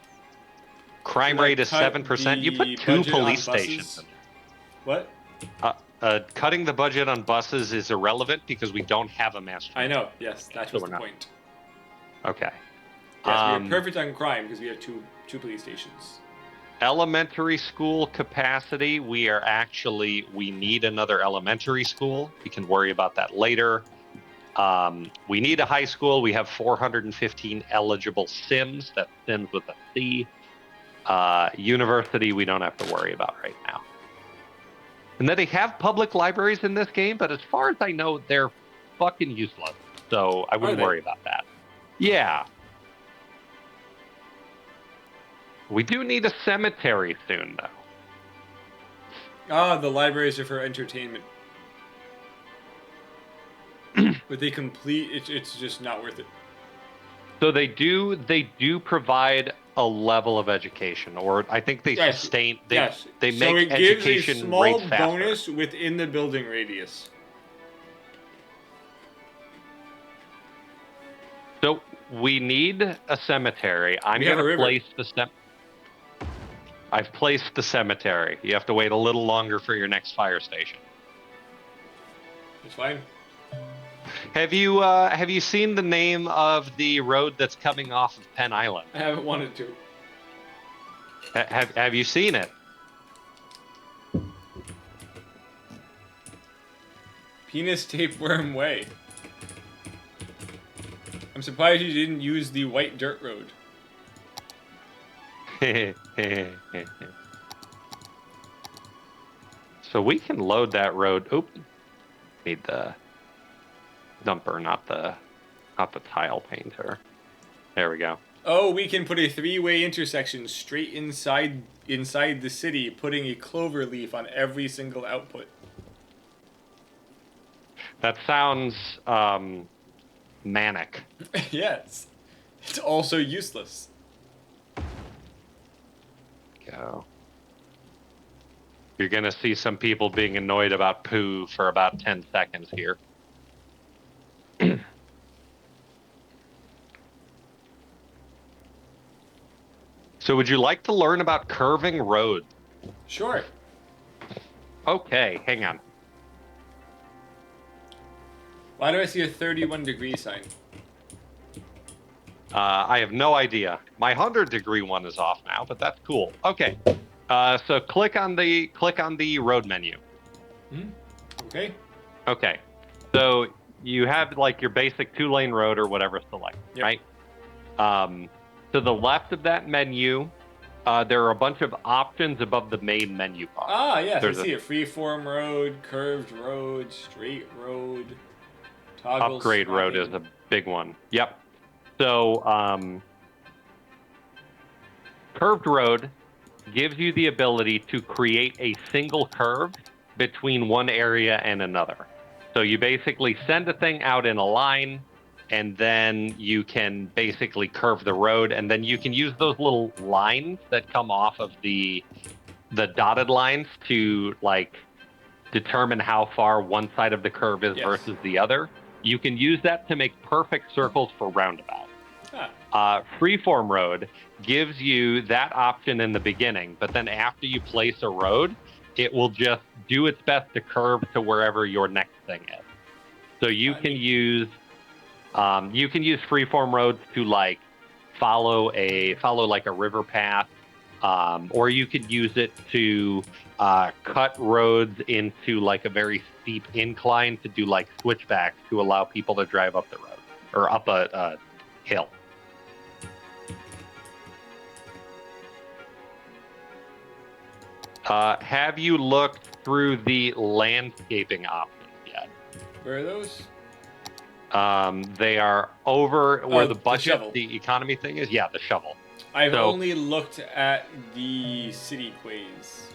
Crime rate is 7%. You put 2 police stations in there. What? Cutting the budget on buses is irrelevant because we don't have a mass transit. I know, yes, that was the point. Okay. Yes, we are perfect on crime because we have two police stations. Elementary school capacity, we need another elementary school. We can worry about that later. We need a high school. We have 415 eligible Sims. That's Sims with a C. University, we don't have to worry about right now. And then they have public libraries in this game, but as far as I know, they're fucking useless. So I wouldn't worry about that. Yeah. We do need a cemetery soon, though. The libraries are for entertainment. But they complete, it's just not worth it. So they do provide a level of education, or I think they sustain. They make education rates faster. So it gives a small bonus within the building radius. So we need a cemetery. I'm going to place I've placed the cemetery. You have to wait a little longer for your next fire station. It's fine. Have you seen the name of the road that's coming off of Penn Island? I haven't wanted to. Have you seen it? Penis Tapeworm Way. I'm surprised you didn't use the white dirt road. So we can load that road. Oop. Need the dumper, not the tile painter. There we go. Oh, we can put a 3-way intersection straight inside the city, putting a clover leaf on every single output. That sounds manic. Yes. It's also useless. Go. You're gonna see some people being annoyed about poo for about 10 seconds here. So would you like to learn about curving roads? Sure. Okay, hang on. Why do I see a 31-degree sign? I have no idea. My 100-degree one is off now, but that's cool. Okay. So click on the road menu. Okay. Okay. So you have like your basic 2-lane road or whatever select, right? To the left of that menu, there are a bunch of options above the main menu bar. Ah, yes, I see it. Freeform road, curved road, straight road, toggle upgrade swapping. Road is a big one. Yep. So curved road gives you the ability to create a single curve between one area and another. So you basically send a thing out in a line, and then you can basically curve the road, and then you can use those little lines that come off of the dotted lines to like determine how far one side of the curve is versus the other. You can use that to make perfect circles for roundabouts. Freeform road gives you that option in the beginning, but then after you place a road, it will just do its best to curve to wherever your next thing is. So you can use freeform roads to like follow like a river path, or you could use it to cut roads into like a very steep incline to do like switchbacks to allow people to drive up the road or up a hill. Have you looked through the landscaping options yet? Where are those? They are over where the budget, the economy thing is. Yeah, the shovel. I've only looked at the city quays.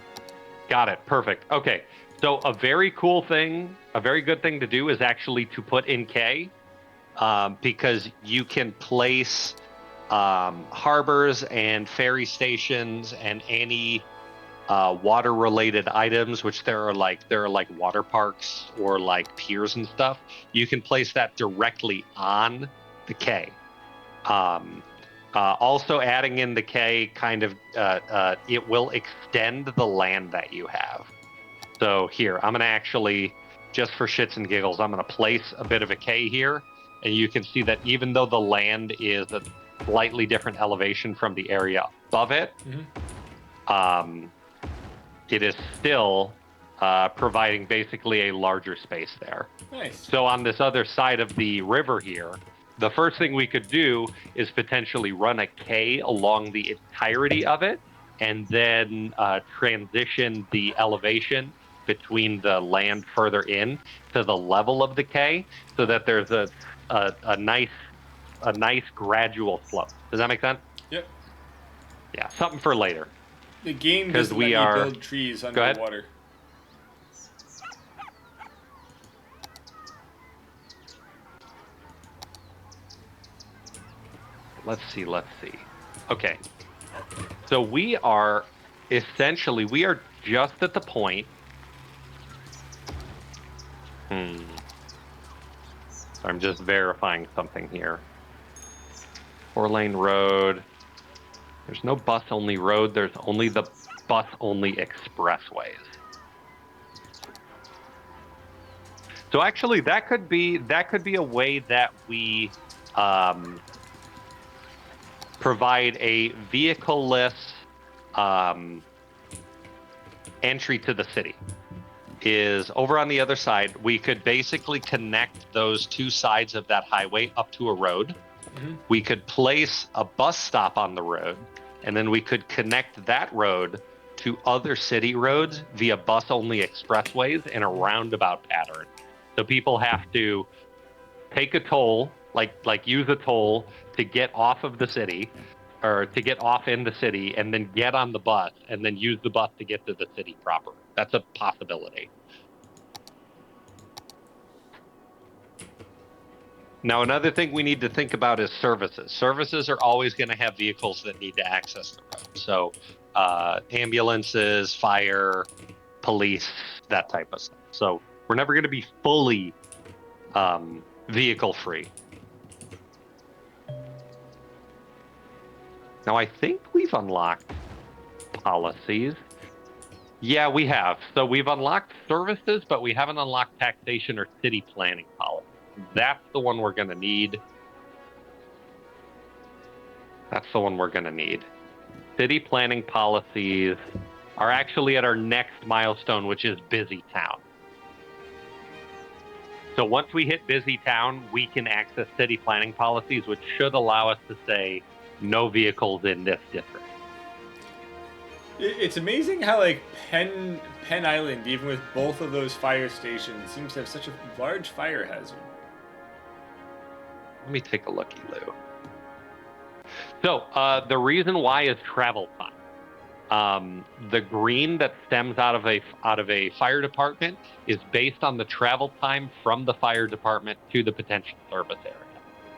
Got it. Perfect. Okay. So a very cool thing, a very good thing to do is actually to put in K, because you can place harbors and ferry stations and any water-related items, which there are like water parks or like piers and stuff. You can place that directly on the K. Also, adding in the K kind of it will extend the land that you have. So here, I'm gonna actually, just for shits and giggles, I'm gonna place a bit of a K here, and you can see that even though the land is a slightly different elevation from the area above it, it is still providing basically a larger space there. Nice. So on this other side of the river here, the first thing we could do is potentially run a K along the entirety of it, and then transition the elevation between the land further in to the level of the K, so that there's a nice gradual slope. Does that make sense? Yep. Yeah, something for later. The game doesn't let you build trees underwater. Let's see. Okay. So we are just at the point. I'm just verifying something here. 4-lane road. There's no bus-only road. There's only the bus-only expressways. So actually, that could be a way that we provide a vehicle-less entry to the city. Is over on the other side. We could basically connect those two sides of that highway up to a road. We could place a bus stop on the road, and then we could connect that road to other city roads via bus-only expressways in a roundabout pattern. So people have to take a toll, like use a toll to get off of the city, or to get off in the city, and then get on the bus, and then use the bus to get to the city proper. That's a possibility. Now, another thing we need to think about is services. Services are always going to have vehicles that need to access the road. So ambulances, fire, police, that type of stuff. So we're never going to be fully vehicle free. Now, I think we've unlocked policies. Yeah, we have. So we've unlocked services, but we haven't unlocked taxation or city planning policy. That's the one we're going to need. City planning policies are actually at our next milestone, which is Busy Town. So once we hit Busy Town, we can access city planning policies, which should allow us to say no vehicles in this district. It's amazing how like Penn Island, even with both of those fire stations, seems to have such a large fire hazard. Let me take a looky, Lou. So the reason why is travel time. The green that stems out of a fire department is based on the travel time from the fire department to the potential service area.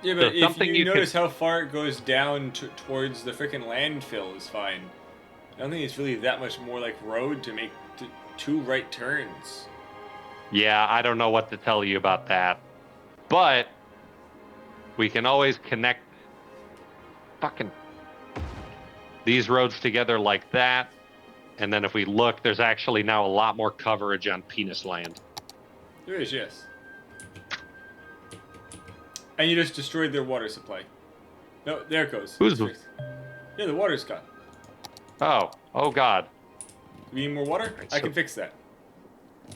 Yeah, but so if you notice how far it goes down towards the frickin' landfill is fine. I don't think it's really that much more like road to make two right turns. Yeah, I don't know what to tell you about that. But we can always connect fucking these roads together like that. And then if we look, there's actually now a lot more coverage on Penis Land. There is, yes. And you just destroyed their water supply. No, there it goes. Yeah, the water's gone. Oh God. Do we need more water? Right, I can fix that.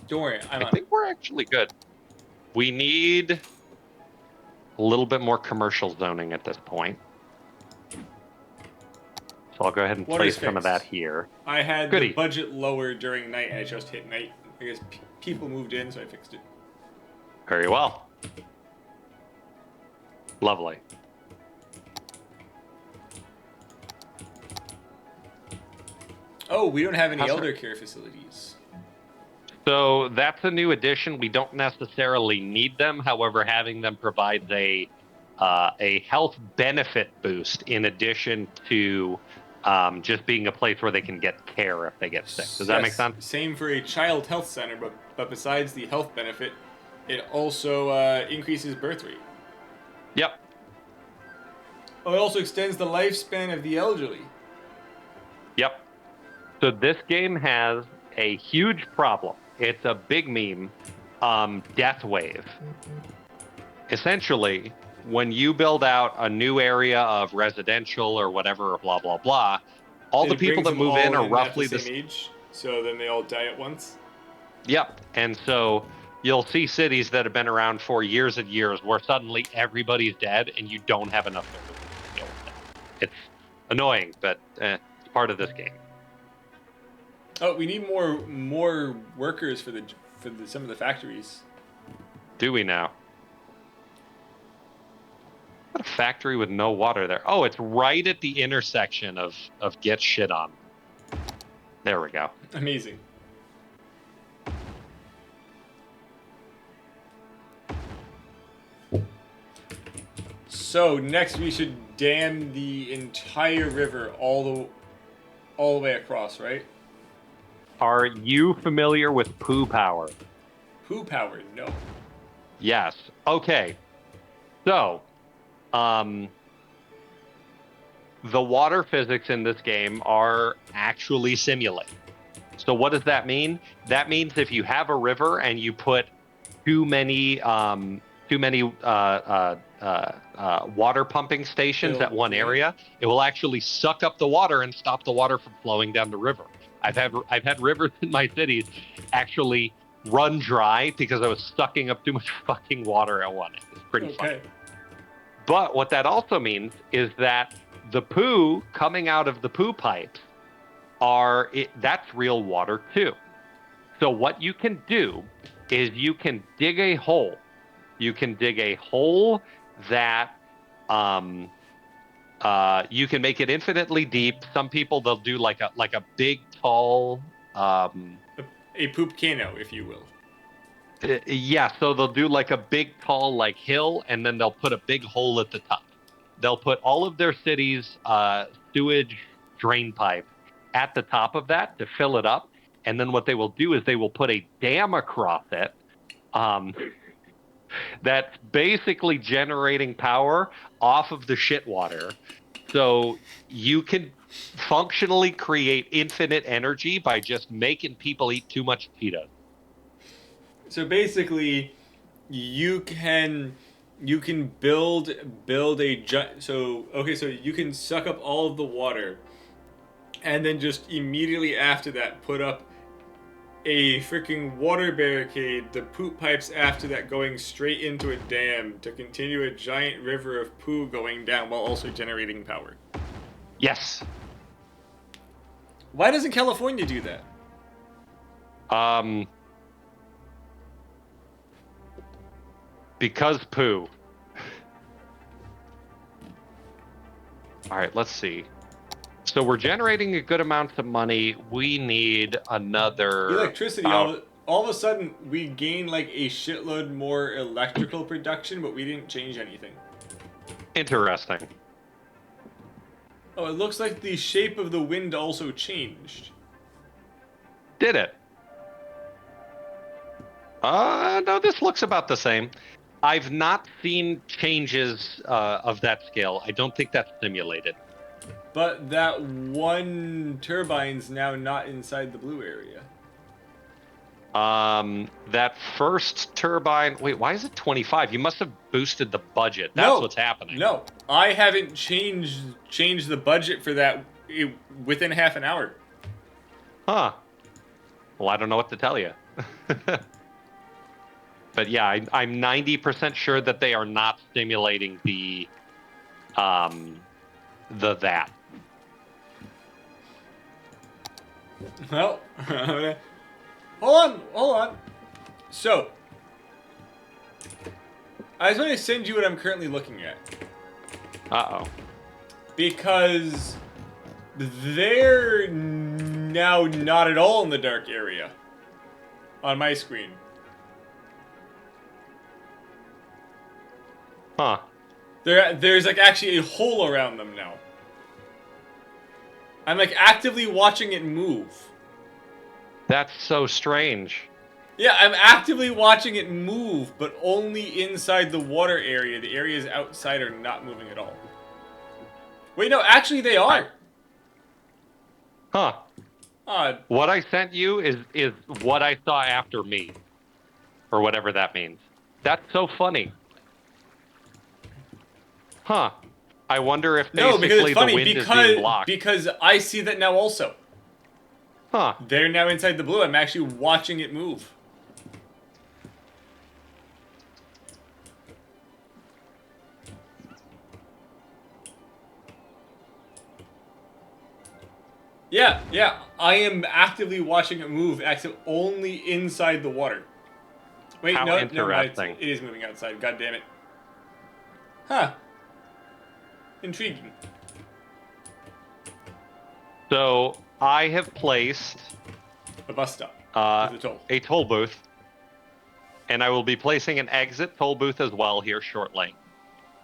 Don't worry, I think we're actually good. We need a little bit more commercial zoning at this point. So I'll go ahead and place some of that here. I had the budget lower during night, and I just hit night. I guess people moved in, so I fixed it. Very well. Lovely. Oh, we don't have any elder care facilities. So that's a new addition. We don't necessarily need them. However, having them provides a health benefit boost in addition to just being a place where they can get care if they get sick. Does that make sense? Same for a child health center, but besides the health benefit, it also increases birth rate. Yep. Oh, it also extends the lifespan of the elderly. Yep. So this game has a huge problem. It's a big meme. Death wave. Essentially, when you build out a new area of residential or whatever, blah, blah, blah, all the people that move in are roughly the same age, so then they all die at once. Yep. And so you'll see cities that have been around for years and years where suddenly everybody's dead and you don't have enough to deal with it. It's annoying, but it's part of this game. Oh, we need more workers for some of the factories. Do we now? What a factory with no water there. Oh, it's right at the intersection of get shit on. There we go. Amazing. So next we should dam the entire river all the way across, right? Are you familiar with poo power? Poo power? No. Yes. Okay. So, the water physics in this game are actually simulated. So what does that mean? That means if you have a river and you put too many water pumping stations at one area, it will actually suck up the water and stop the water from flowing down the river. I've had rivers in my cities actually run dry because I was sucking up too much fucking water at one end. It's pretty funny. But what that also means is that the poo coming out of the poo pipes that's real water too. So what you can do is you can dig a hole. You can dig a hole that you can make it infinitely deep. Some people, they'll do like a big tall a poop cano, if you will. Yeah, so they'll do like a big tall like hill, and then they'll put a big hole at the top. They'll put all of their city's sewage drain pipe at the top of that to fill it up, and then what they will do is they will put a dam across it that's basically generating power off of the shit water. So you can functionally create infinite energy by just making people eat too much Cheetos. So basically, you can build so you can suck up all of the water, and then just immediately after that put up a freaking water barricade, the poop pipes after that going straight into a dam to continue a giant river of poo going down while also generating power. Yes. Why doesn't California do that? Because poo. All right, let's see. So we're generating a good amount of money. We need another electricity. All of a sudden, we gain like a shitload more electrical production, but we didn't change anything. Interesting. Oh, it looks like the shape of the wind also changed. Did it? No, this looks about the same. I've not seen changes of that scale. I don't think that's simulated. But that one turbine's now not inside the blue area. That first turbine... Wait, why is it 25? You must have boosted the budget. That's what's happening. No, I haven't changed the budget for that within half an hour. Huh. Well, I don't know what to tell you. But yeah, I'm 90% sure that they are not stimulating the that. Well, hold on. So, I was going to send you what I'm currently looking at. Uh-oh. Because they're now not at all in the dark area. on my screen. Huh. There's like actually a hole around them now. I'm like actively watching it move. That's so strange. Yeah, I'm actively watching it move, but only inside the water area. The areas outside are not moving at all. Wait, no, actually they are. Huh. Odd. What I sent you is what I saw after me. Or whatever that means. That's so funny. Huh. I wonder if No, because basically it's funny, the wind is being blocked. because I see that now also. Huh. They're now inside the blue. I'm actually watching it move. Yeah. I am actively watching it move, except only inside the water. Wait, How no, interesting. it is moving outside. God damn it. Huh. Intriguing. So I have placed A bus stop. With a toll. a toll booth, and I will be placing an exit toll booth as well here shortly.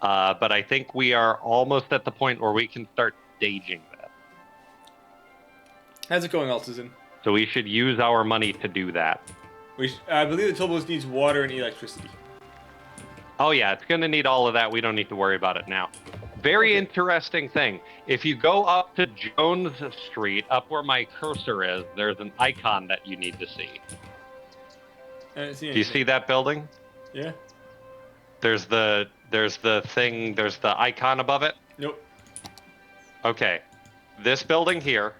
But I think we are almost at the point where we can start staging that. How's it going, Altazin? So we should use our money to do that. I believe the toll booth needs water and electricity. Oh yeah, it's going to need all of that. We don't need to worry about it now. Very interesting thing. If you go up to Jones Street, up where my cursor is, there's an icon that you need to see. I don't see anything. Do you see that building? Yeah. There's the thing, there's the icon above it? Nope. Okay. This building here.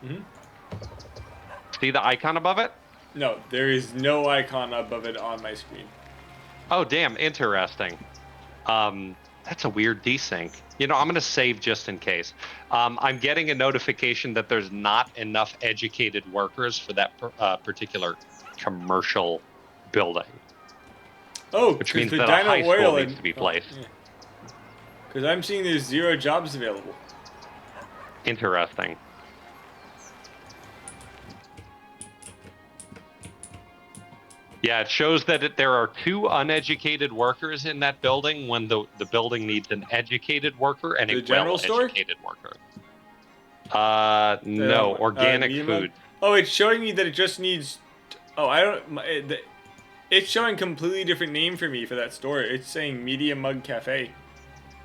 Mm-hmm. See the icon above it? No, there is no icon above it on my screen. Oh, damn, interesting. That's a weird desync. You know, I'm going to save just in case. I'm getting a notification that there's not enough educated workers for that particular commercial building. Oh, which means the that a high school needs to be placed. Because I'm seeing there's 0 jobs available. Interesting. Yeah, it shows that there are 2 uneducated workers in that building when the building needs an educated worker and a well-educated worker. No, organic food. Oh, it's showing me that it just needs... Oh, I don't... It's showing a completely different name for me for that store. It's saying Media Mug Cafe.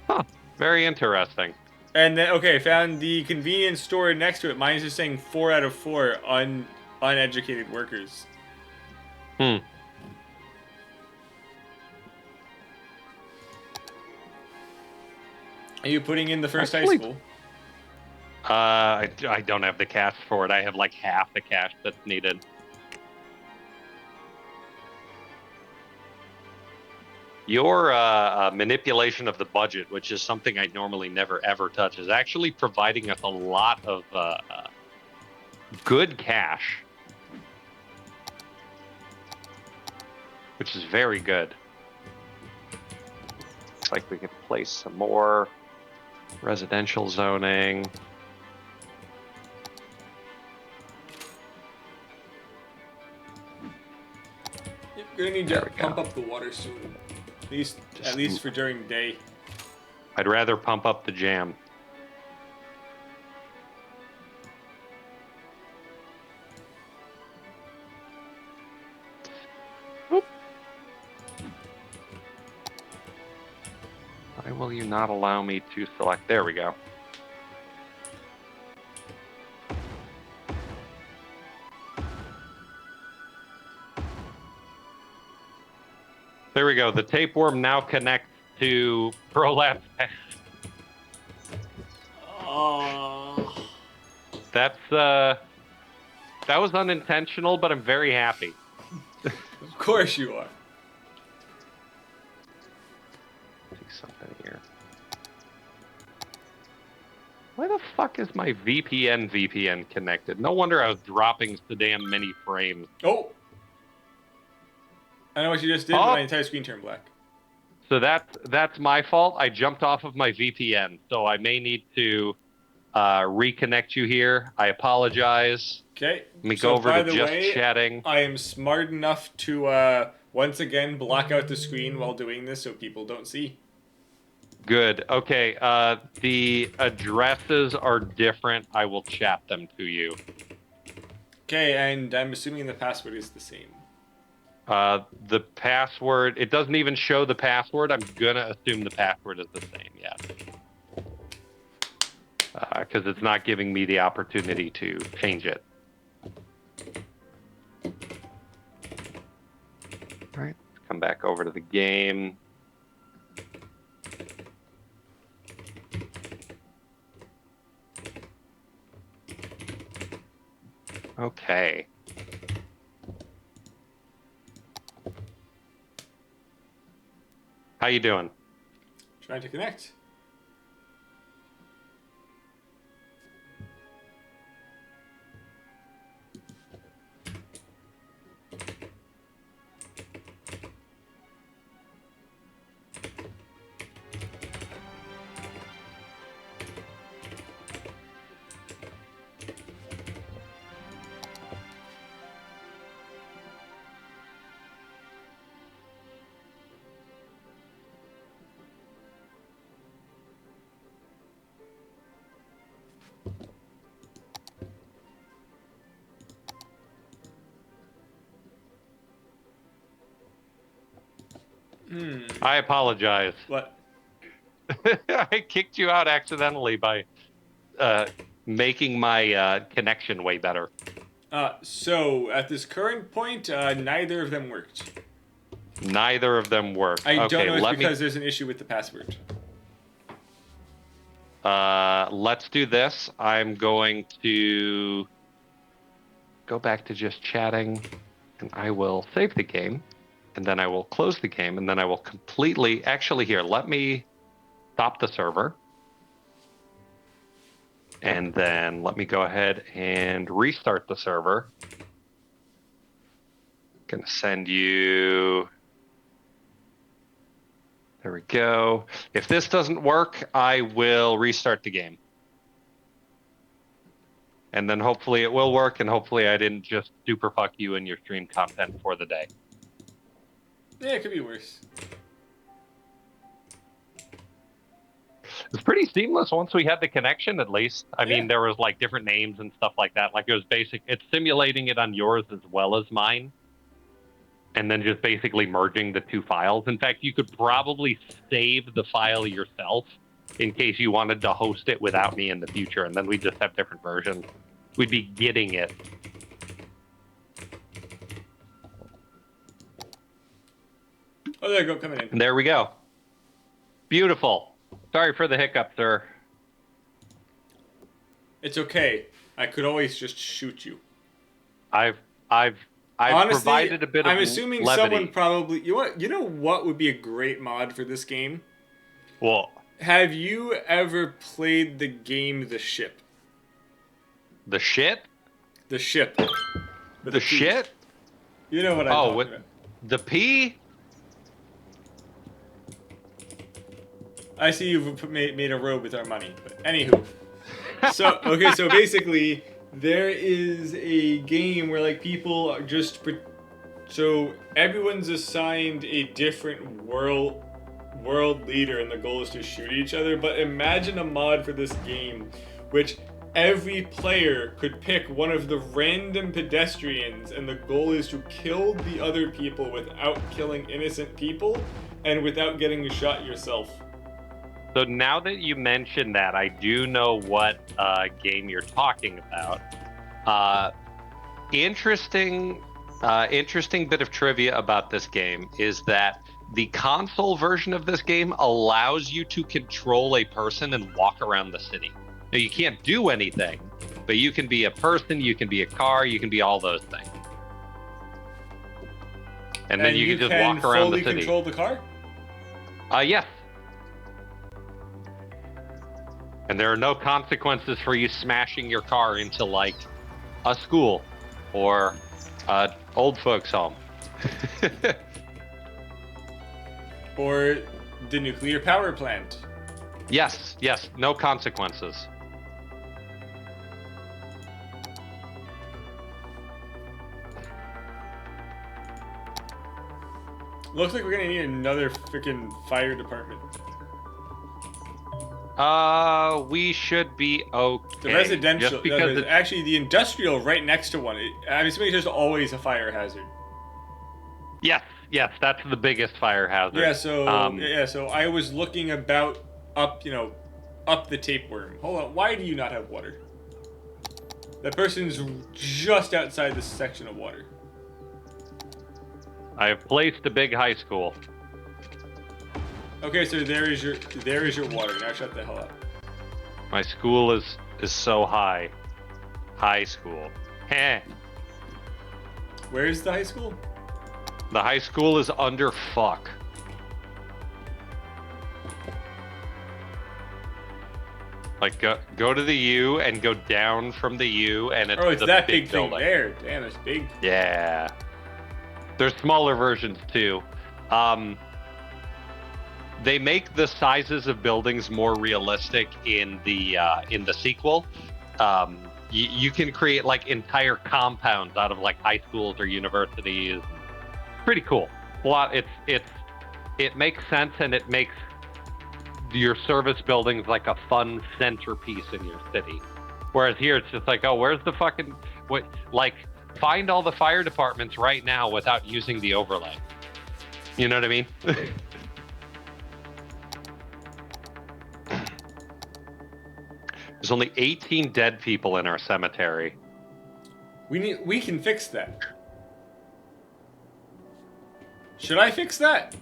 Huh, very interesting. And then, okay, found the convenience store next to it. Mine's just saying 4 out of 4 uneducated workers. Hmm. Are you putting in the first high school? I don't have the cash for it. I have like half the cash that's needed. Your manipulation of the budget, which is something I normally never ever touch, is actually providing us a lot of good cash. Which is very good. Looks like we could place some more residential zoning. Yep, we're gonna need to pump up the water soon. At least for during day. I'd rather pump up the jam. Why will you not allow me to select? There we go. There we go. The tapeworm now connects to Prolapse. Oh. That's that was unintentional, but I'm very happy. Of course you are. Something here. Why the fuck is my VPN connected? No wonder I was dropping so damn many frames. Oh! I know what you just did, but my entire screen turned black. So that's my fault. I jumped off of my VPN, so I may need to reconnect you here. I apologize. Okay. Let me go over to just chatting. I am smart enough to once again block out the screen while doing this so people don't see. Good. Okay. The addresses are different. I will chat them to you. Okay, and I'm assuming the password is the same. The password, it doesn't even show the password. I'm gonna assume the password is the same, yeah. Because it's not giving me the opportunity to change it. All right, come back over to the game. Okay. How you doing? Trying to connect. I apologize. What? I kicked you out accidentally by making my connection way better. So at this current point, neither of them worked. Neither of them worked. I don't know it's because there's an issue with the password. Let's do this. I'm going to go back to just chatting, and I will save the game, and then I will close the game, and then I will completely... Actually, here, let me stop the server. And then let me go ahead and restart the server. Gonna send you... There we go. If this doesn't work, I will restart the game. And then hopefully it will work, and hopefully I didn't just super fuck you in your stream content for the day. Yeah, it could be worse. It's pretty seamless once we had the connection, at least. I mean, there was like different names and stuff like that. Like it was basic. It's simulating it on yours as well as mine. And then just basically merging the two files. In fact, you could probably save the file yourself in case you wanted to host it without me in the future. And then we just have different versions. We'd be getting it. Oh, there you go, coming in. And there we go. Beautiful. Sorry for the hiccup, sir. It's okay. I could always just shoot you. I've Honestly, provided a bit of I'm assuming levity. someone probably... You know what would be a great mod for this game? Well, have you ever played the game The Ship? The shit? The Ship. The shit? You know what I'm talking about. The P? I see you've made a road with our money. But anywho. So, okay, so basically, there is a game where, like, people are just... So, everyone's assigned a different world leader, and the goal is to shoot each other. But imagine a mod for this game, which every player could pick one of the random pedestrians, and the goal is to kill the other people without killing innocent people, and without getting shot yourself. So now that you mention that, I do know what game you're talking about. Interesting bit of trivia about this game is that the console version of this game allows you to control a person and walk around the city. Now, you can't do anything, but you can be a person, you can be a car, you can be all those things. And then you can just walk around the city. And you can fully control the car? Yes. And there are no consequences for you smashing your car into, like, a school or an old folks' home. Or the nuclear power plant. Yes, no consequences. Looks like we're gonna need another freaking fire department. We should be okay. The residential, just because it's actually the industrial right next to one. I'm assuming there's always a fire hazard. Yes, that's the biggest fire hazard. Yeah, so I was looking about up the tapeworm. Hold on, why do you not have water? That person's just outside this section of water. I have placed a big high school. Okay, so there is your water. Now shut the hell up. My school is so high. High school. Heh. Where is the high school? The high school is under fuck. Like go to the U and go down from the U and it's the that big big building. thing there. Damn, it's big. Yeah. There's smaller versions too. They make the sizes of buildings more realistic in the sequel. You can create like entire compounds out of like high schools or universities. Pretty cool. It makes sense, and it makes your service buildings like a fun centerpiece in your city. Whereas here it's just like, oh, where's the fucking find all the fire departments right now without using the overlay. You know what I mean? There's only 18 dead people in our cemetery. We can fix that. Should I fix that?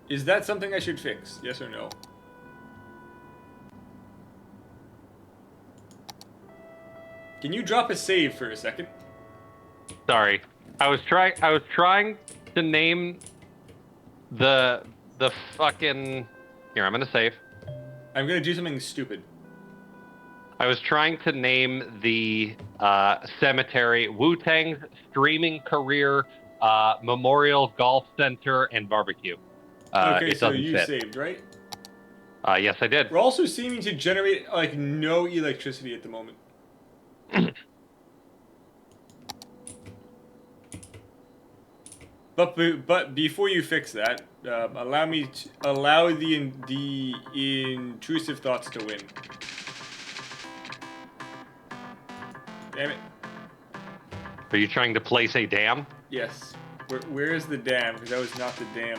Is that something I should fix? Yes or no? Can you drop a save for a second? Sorry. I was trying to name the fucking... Here, I'm gonna save. I'm gonna do something stupid. I was trying to name the cemetery Wutang's Streaming Career Memorial Golf Center and Barbecue. Okay, so you fit. saved, right? Yes, I did. We're also seeming to generate like no electricity at the moment. But before you fix that, allow the intrusive thoughts to win. Damn it. Are you trying to place a dam? Yes. Where is the dam? Because that was not the dam.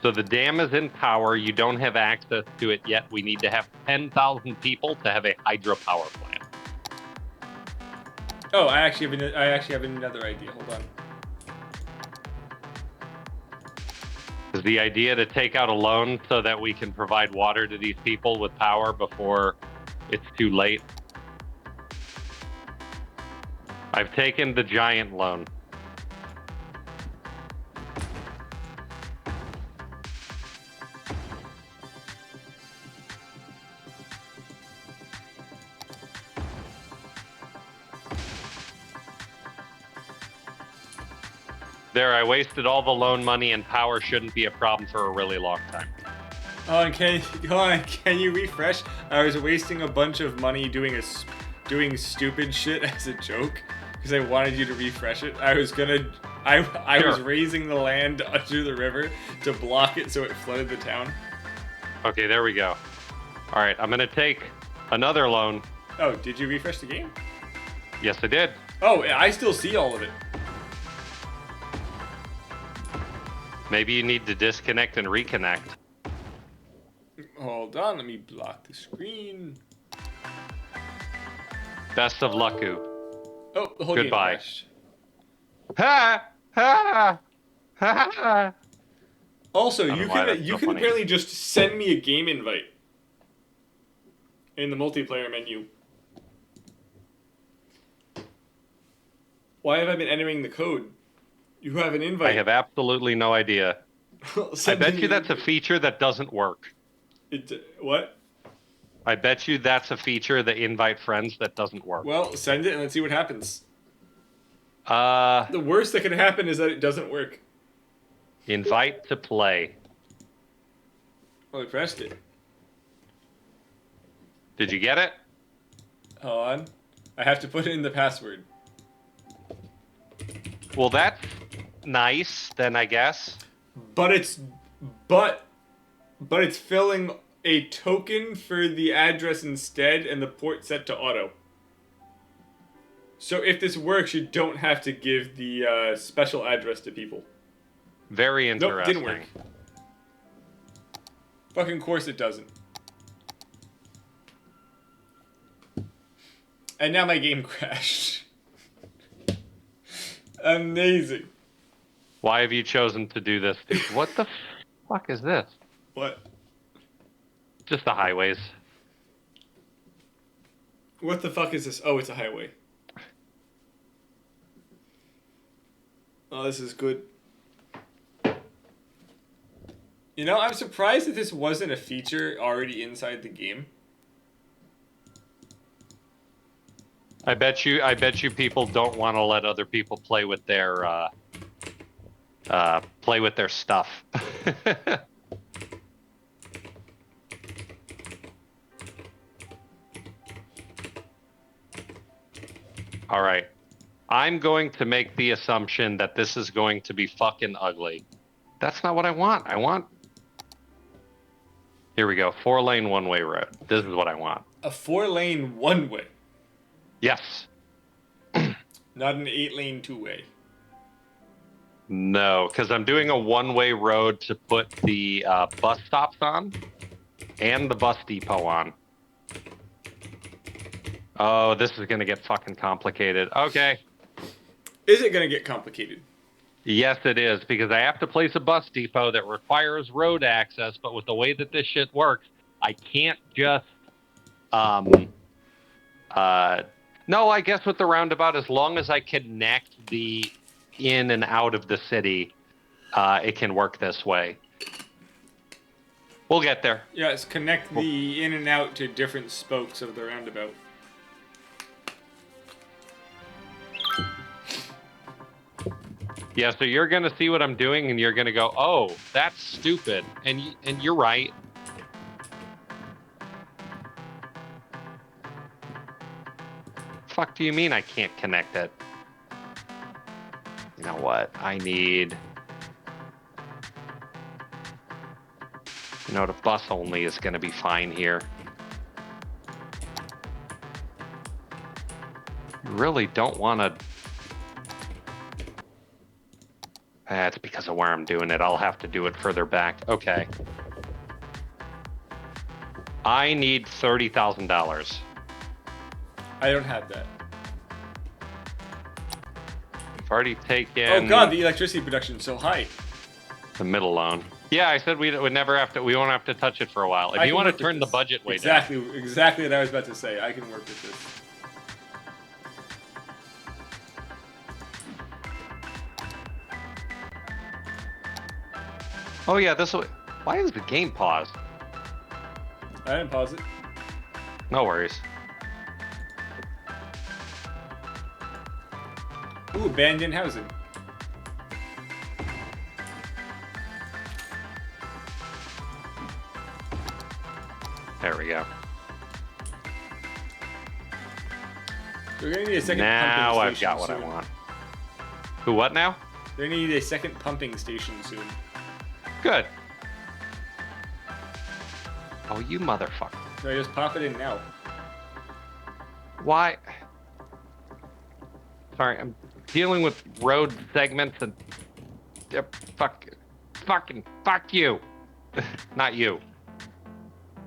So the dam is in power. You don't have access to it yet. We need to have 10,000 people to have a hydropower plant. Oh, I actually have another idea. Hold on. Is the idea to take out a loan so that we can provide water to these people with power before it's too late? I've taken the giant loan. There, I wasted all the loan money, and power shouldn't be a problem for a really long time. Oh, and can you refresh? I was wasting a bunch of money doing stupid shit as a joke because I wanted you to refresh it. I was raising the land under the river to block it so it flooded the town. Okay, there we go. All right, I'm gonna take another loan. Oh, did you refresh the game? Yes, I did. Oh, I still see all of it. Maybe you need to disconnect and reconnect. Hold on, let me block the screen. Best of luck, Goo. Oh, the whole Goodbye. game crashed. Ha! Ha! Ha! Also, you can funny. apparently just send me a game invite in the multiplayer menu. Why have I been entering the code? You have an invite. I have absolutely no idea. I bet you that's a feature that doesn't work. What? I bet you that's a feature, the invite friends, that doesn't work. Well, send it and let's see what happens. The The worst that can happen is that it doesn't work. invite to play. Well, I pressed it. Did you get it? Hold on. I have to put in the password. Well, that's nice, then, I guess. But it's filling a token for the address instead, and the port set to auto. So if this works, you don't have to give the special address to people. Very interesting. Nope, didn't work. Fucking course it doesn't. And now my game crashed. Amazing. Why have you chosen to do this? What the fuck is this? What? Just the highways. What the fuck is this? Oh, it's a highway. Oh, this is good. You know, I'm surprised that this wasn't a feature already inside the game. I bet you people don't want to let other people play with their stuff. All right. I'm going to make the assumption that this is going to be fucking ugly. That's not what I want. Here we go. 4-lane one-way road. This is what I want. A 4-lane one-way. Yes. Not an 8-lane two-way. No, because I'm doing a one-way road to put the bus stops on and the bus depot on. Oh, this is going to get fucking complicated. Okay. Is it going to get complicated? Yes, it is, because I have to place a bus depot that requires road access, but with the way that this shit works, I can't just... No, I guess with the roundabout, as long as I connect the in and out of the city, it can work this way. We'll get there. Yes, connect the in and out to different spokes of the roundabout. Yeah, so you're going to see what I'm doing, and you're going to go, oh, that's stupid. And you're right. Fuck do you mean I can't connect it? You know what? I need... You know, the bus only is going to be fine here. You really don't want to... That's because of where I'm doing it. I'll have to do it further back. Okay. I need $30,000. I don't have that. I've already taken... Oh god, the electricity production is so high. The middle loan. Yeah, I said we would never have to... We won't have to touch it for a while. If you want to turn the budget way down... Exactly what I was about to say. I can work with this. Oh yeah, this will... Why is the game paused? I didn't pause it. No worries. Ooh, abandoned housing. There we go. We're gonna need a second now pumping I've station got what soon. I want. Who, what now? We're gonna need a second pumping station soon. Good. Oh, you motherfucker. So I just pop it in now. Why? Sorry, I'm dealing with road segments and... fuck you. Not you.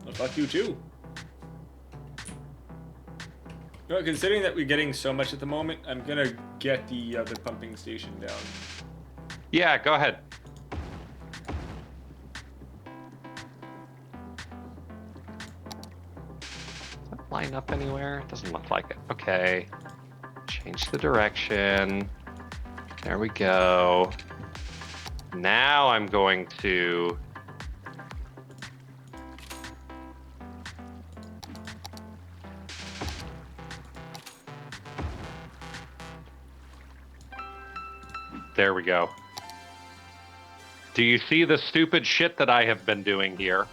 Well, fuck you too. Well, considering that we're getting so much at the moment, I'm gonna get the other pumping station down. Yeah, go ahead. Does that line up anywhere? It doesn't look like it. Okay. Change the direction. There we go. Now I'm going to... There we go. Do you see the stupid shit that I have been doing here?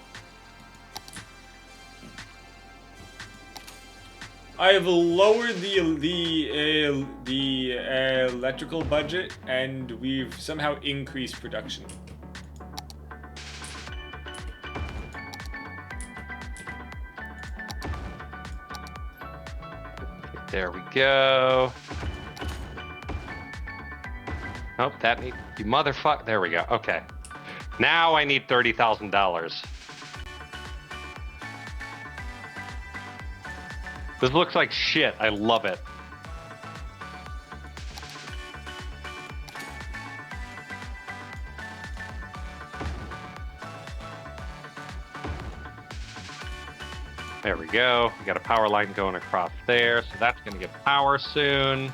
I've lowered the electrical budget, and we've somehow increased production. There we go. Nope, that need you motherfucker. There we go. Okay. Now I need $30,000. This looks like shit. I love it. There we go. We got a power line going across there, so that's going to get power soon.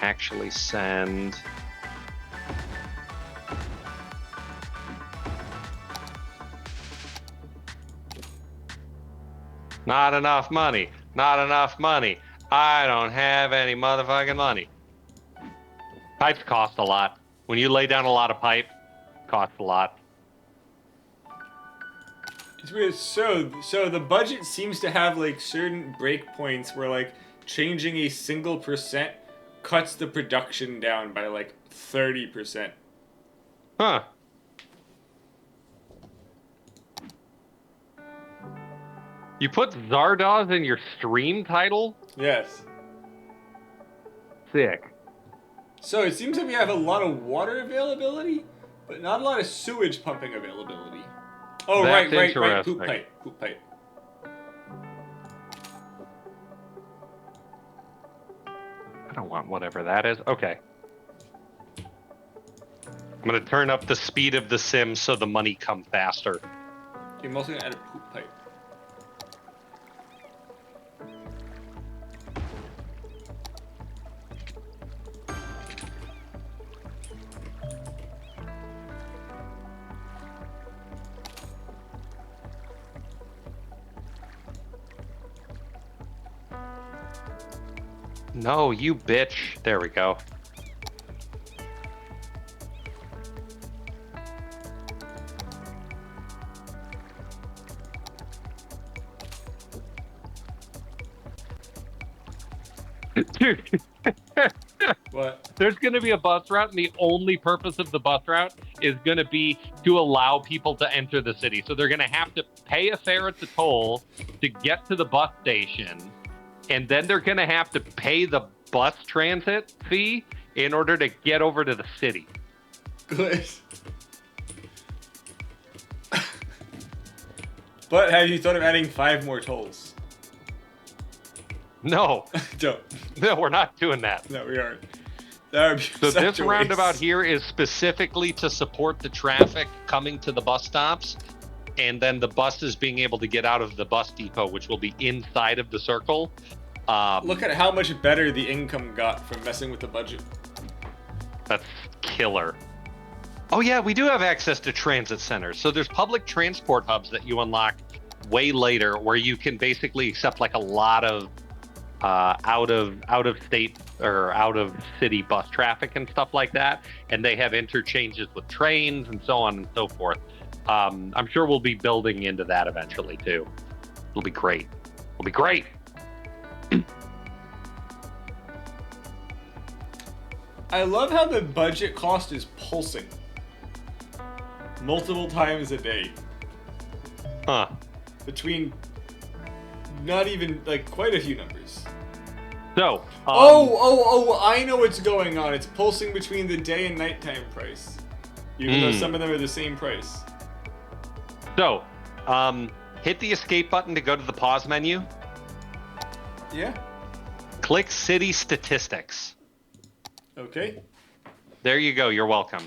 Actually send. Not enough money. Not enough money. I don't have any motherfucking money. Pipes cost a lot. When you lay down a lot of pipe, it costs a lot. It's weird. So the budget seems to have like certain breakpoints where like changing a single % cuts the production down by like 30%. Huh. You put Zardoz in your stream title? Yes. Sick. So it seems that we have a lot of water availability, but not a lot of sewage pumping availability. Oh, That's right. interesting. Poop pipe. I don't want whatever that is. Okay. I'm going to turn up the speed of the sim so the money comes faster. Okay, I'm also going to add a poop pipe. No, you bitch. There we go. Dude. What? There's going to be a bus route, and the only purpose of the bus route is going to be to allow people to enter the city. So they're going to have to pay a fare at the toll to get to the bus station, and then they're going to have to pay the bus transit fee in order to get over to the city. Good. But have you thought of adding 5 more tolls? No. Don't. No, we're not doing that. No, we aren't. That would be So such this a roundabout waste. here is specifically to support the traffic coming to the bus stops, and then the buses being able to get out of the bus depot, which will be inside of the circle. Look at how much better the income got from messing with the budget. That's killer. Oh yeah, we do have access to transit centers. So there's public transport hubs that you unlock way later, where you can basically accept like a lot of out of state or out of city bus traffic and stuff like that, and they have interchanges with trains and so on and so forth. I'm sure we'll be building into that eventually too. It'll be great. It'll be great. I love how the budget cost is pulsing. Multiple times a day. Huh. Between not even, like, quite a few numbers. So. I know what's going on. It's pulsing between the day and nighttime price. Even though some of them are the same price. So, hit the escape button to go to the pause menu. Yeah. Click City Statistics. Okay. There you go. You're welcome.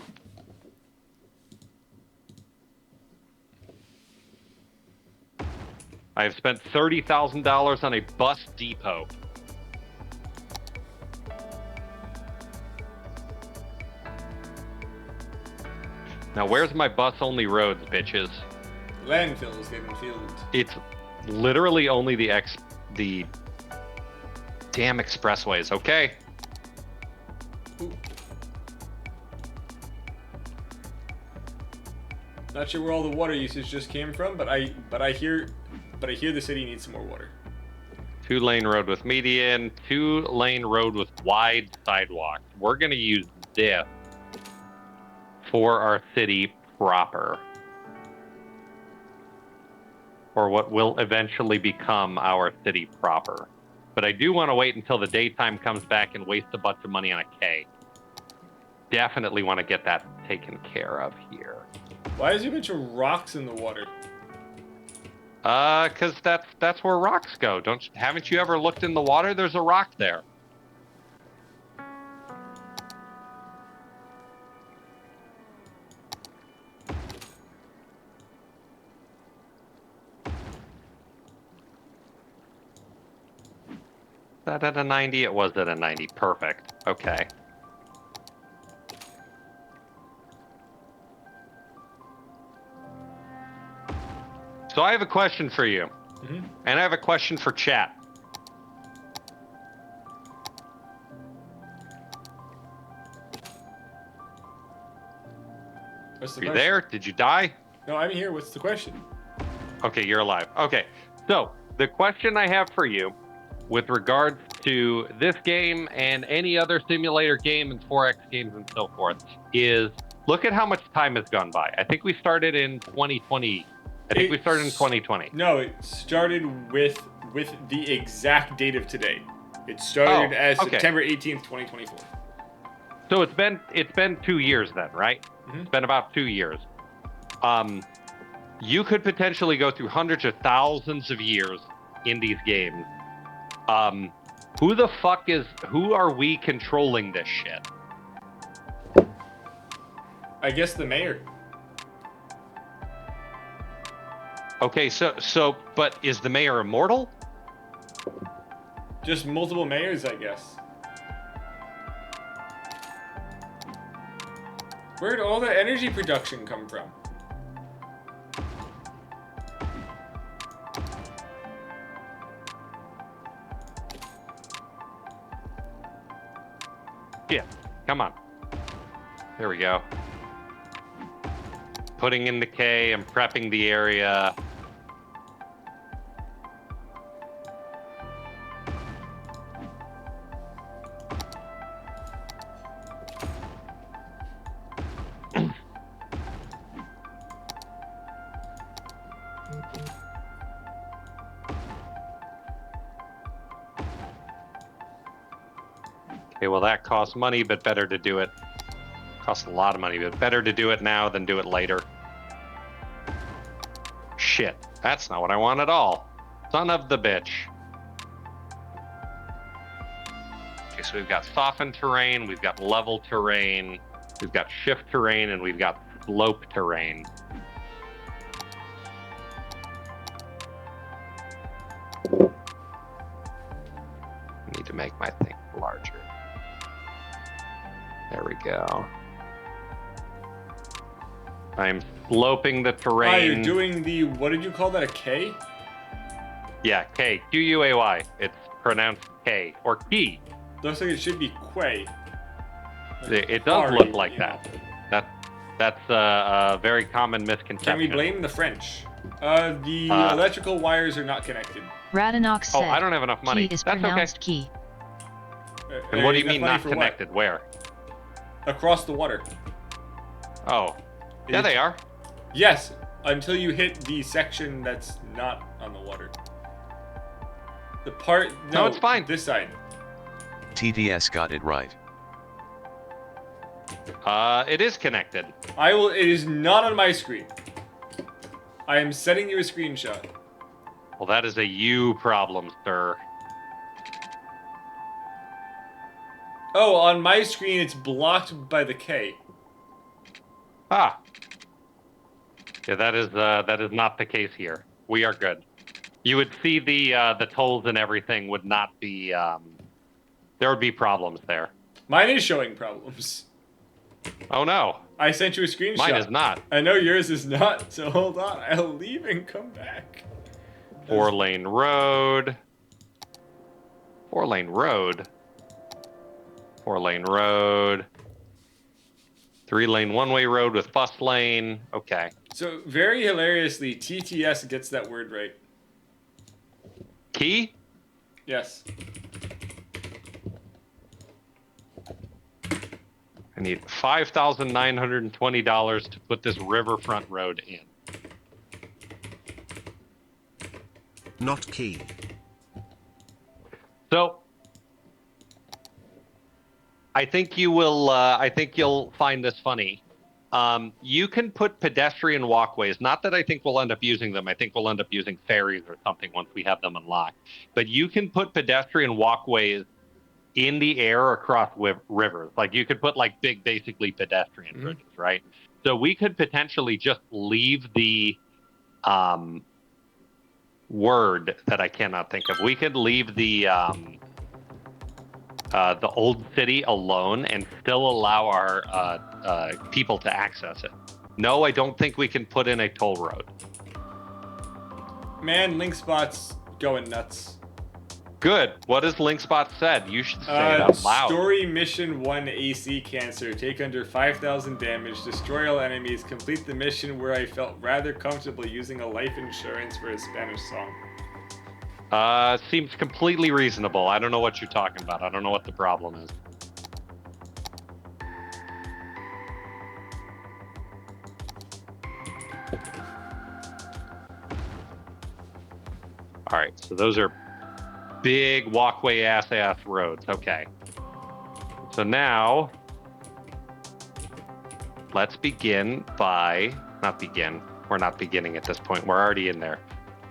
I have spent $30,000 on a bus depot. Now, where's my bus-only roads, bitches? Landfills getting filled. It's literally only the damn expressways, okay? Ooh. Not sure where all the water usage just came from, but I hear but I hear the city needs some more water. 2-lane road with median, 2-lane road with wide sidewalks. We're going to use this for our city proper. Or what will eventually become our city proper. But I do want to wait until the daytime comes back and waste a bunch of money on a K. Definitely want to get that taken care of here. Why is there a bunch of rocks in the water? Because that's where rocks go. Haven't you ever looked in the water? There's a rock there. Is that at a 90? It was at a 90. Perfect. Okay. So I have a question for you. Mm-hmm. And I have a question for chat. What's the Are you question? there? Did you die? No, I'm here. What's the question? Okay, you're alive. Okay. So the question I have for you with regards to this game and any other simulator game and 4X games and so forth is look at how much time has gone by. I think we started in 2020. We started in 2020. No, it started with the exact date of today. It started as September 18th, 2024. So it's been 2 years then, right? Mm-hmm. It's been about 2 years. You could potentially go through hundreds of thousands of years in these games. Who are we controlling this shit? I guess the mayor. Okay, but is the mayor immortal? Just multiple mayors, I guess. Where'd all the energy production come from? Yeah, come on. There we go. Putting in the K, I'm prepping the area. Okay, well that costs money, but better to do it. Costs a lot of money, but better to do it now than do it later. Shit, that's not what I want at all. Son of the bitch. Okay, so we've got softened terrain, we've got level terrain, we've got shift terrain, and we've got slope terrain. I need to make my thing larger. There we go. I'm sloping the terrain. Ah, you're doing the, what did you call that, a K? Yeah, K. Q-U-A-Y. It's pronounced K. Or Key. Looks like it should be Quay. It does look like that. That's a very common misconception. Can we blame the French? The electrical wires are not connected. Radanox said, I don't have enough money. Key is That's pronounced okay. key. And what do you mean not connected? What? Where? Across the water. Oh. Yeah, they are. Yes, until you hit the section that's not on the water. The part... No, it's fine. This side. TDS got it right. It is connected. It is not on my screen. I am sending you a screenshot. Well, that is a you problem, sir. Oh, on my screen it's blocked by the K. Ah. Yeah, that is not the case here. We are good. You would see the tolls and everything would not be there would be problems there. Mine is showing problems. Oh no. I sent you a screenshot. Mine is not. I know yours is not, so hold on. I'll leave and come back. 4-lane road. 4-lane road. 4-lane road. 3-lane one-way road with bus lane. Okay. So, very hilariously, TTS gets that word right. Key? Yes. I need $5,920 to put this riverfront road in. Not key. So, I think you will. I think you'll find this funny. You can put pedestrian walkways. Not that I think we'll end up using them. I think we'll end up using ferries or something once we have them unlocked. But you can put pedestrian walkways in the air across rivers. Like you could put like big, basically pedestrian bridges, right? So we could potentially just leave the word that I cannot think of. We could leave the old city alone and still allow our people to access it. No, I don't think we can put in a toll road. Man, Lynx-Spot's going nuts. Good. What has Lynx-Spot said? You should say it out loud. Story Mission 1 AC Cancer. Take under 5,000 damage. Destroy all enemies. Complete the mission where I felt rather comfortable using a life insurance for a Spanish song. Seems completely reasonable. I don't know what you're talking about. I don't know what the problem is. All right, so those are big walkway ass roads. Okay. So now let's begin by not begin. We're not beginning at this point. We're already in there.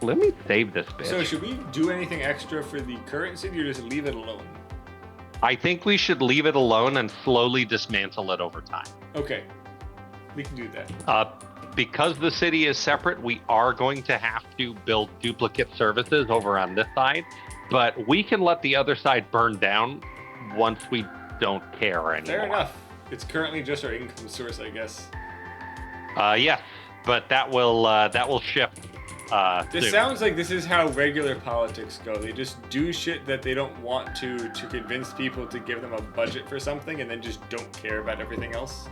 Let me save this bitch. So should we do anything extra for the current city or just leave it alone? I think we should leave it alone and slowly dismantle it over time. Okay. We can do that. Because the city is separate, we are going to have to build duplicate services over on this side, but we can let the other side burn down once we don't care anymore. Fair enough. It's currently just our income source, I guess. Yes, but that will shift. This sounds like this is how regular politics go. They just do shit that they don't want to convince people to give them a budget for something and then just don't care about everything else.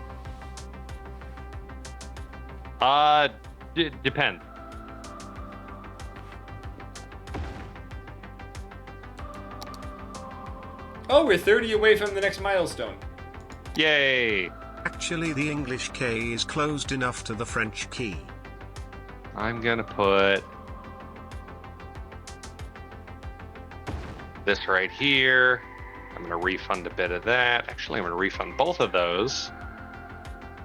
Depends. Oh, we're 30 away from the next milestone. Yay! Actually, the English key is closed enough to the French key. I'm gonna put this right here. I'm gonna refund a bit of that. Actually, I'm gonna refund both of those.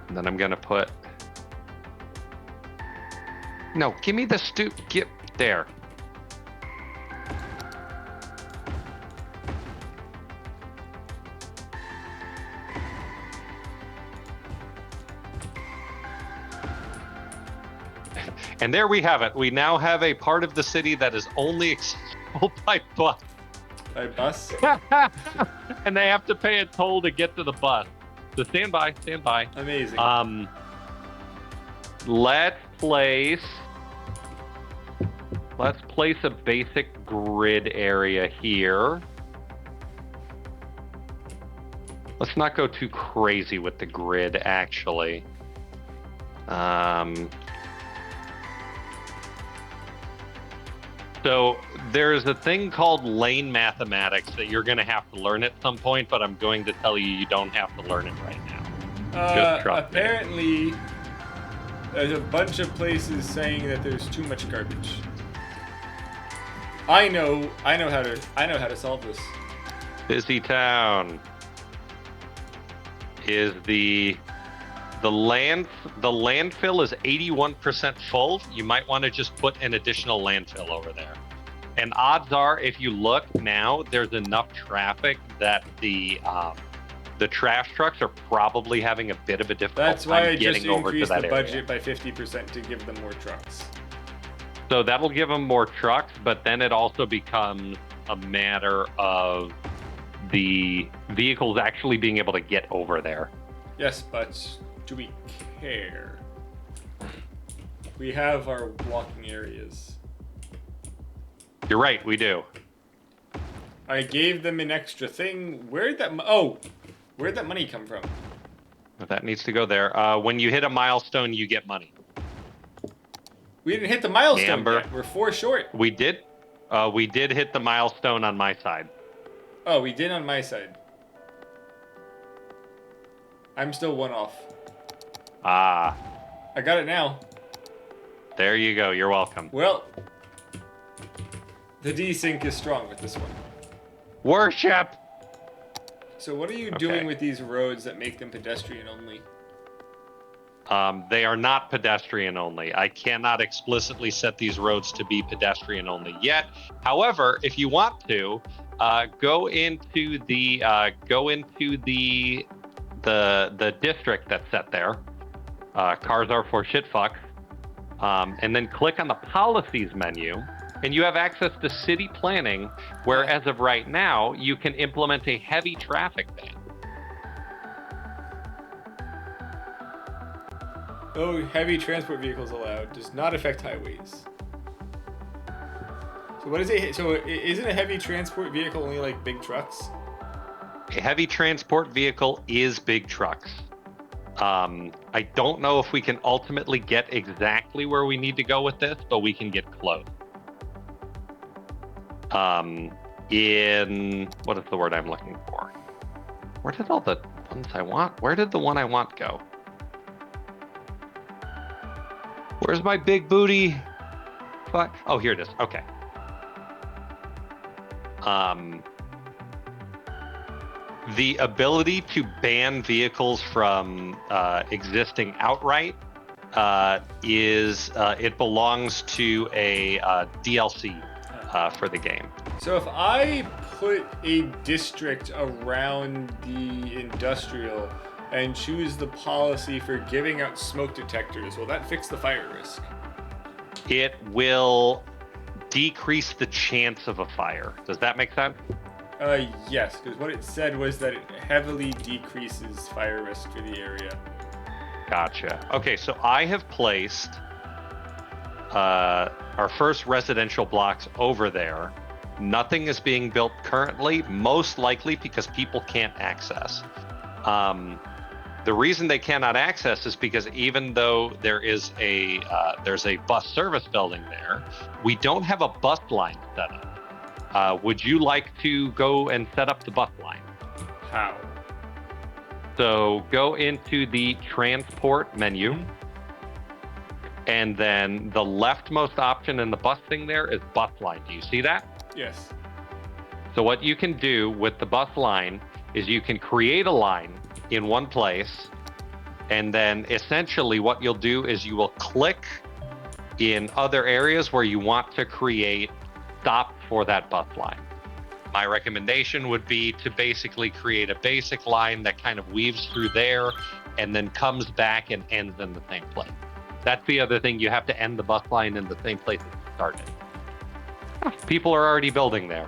And then I'm gonna put... No, give me the get there. And there we have it. We now have a part of the city that is only accessible by bus. By bus? And they have to pay a toll to get to the bus. So stand by, stand by. Amazing. Let's place a basic grid area here. Let's not go too crazy with the grid, actually. So there's a thing called lane mathematics that you're going to have to learn at some point, but I'm going to tell you don't have to learn it right now. Just trust me. Apparently, there's a bunch of places saying that there's too much garbage. I know how to solve this. Busy town is the landfill is 81% full. You might want to just put an additional landfill over there. And odds are, if you look now, there's enough traffic that the trash trucks are probably having a bit of a difficult time getting over to that area. That's why I just increased the budget by 50% to give them more trucks. So that'll give them more trucks, but then it also becomes a matter of the vehicles actually being able to get over there. Yes, but do we care? We have our walking areas. You're right, we do. I gave them an extra thing. Where'd that money come from? That needs to go there. When you hit a milestone, you get money. We didn't hit the milestone yet. We're 4 short. We did? We did hit the milestone on my side. Oh, we did on my side. I'm still 1 off. Ah. I got it now. There you go. You're welcome. Well, the desync is strong with this one. Worship! So what are you doing with these roads that make them pedestrian only? They are not pedestrian only. I cannot explicitly set these roads to be pedestrian only yet. However, if you want to, go into the district that's set there. Cars are for shit fucks. And then click on the policies menu, and you have access to city planning, where as of right now, you can implement a heavy traffic ban. Oh, heavy transport vehicles allowed. Does not affect highways. So what is it? So isn't a heavy transport vehicle only like big trucks? A heavy transport vehicle is big trucks. I don't know if we can ultimately get exactly where we need to go with this, but we can get close. In what is the word I'm looking for? Where did all the ones I want? Where did the one I want go? Where's my big booty? Fuck. Oh, here it is. Okay. The ability to ban vehicles from existing outright it belongs to a DLC for the game. So if I put a district around the industrial and choose the policy for giving out smoke detectors, will that fix the fire risk? It will decrease the chance of a fire. Does that make sense? Yes, because what it said was that it heavily decreases fire risk for the area. Gotcha. Okay, so I have placed our first residential blocks over there. Nothing is being built currently, most likely because people can't access. The reason they cannot access is because even though there's a bus service building there, we don't have a bus line set up. Would you like to go and set up the bus line? How? So go into the transport menu, and then the leftmost option in the bus thing there is bus line. Do you see that? Yes. So what you can do with the bus line is you can create a line in one place, and then essentially what you'll do is you will click in other areas where you want to create stops for that bus line. My recommendation would be to basically create a basic line that kind of weaves through there and then comes back and ends in the same place. That's the other thing. You have to end the bus line in the same place as it started. People are already building there.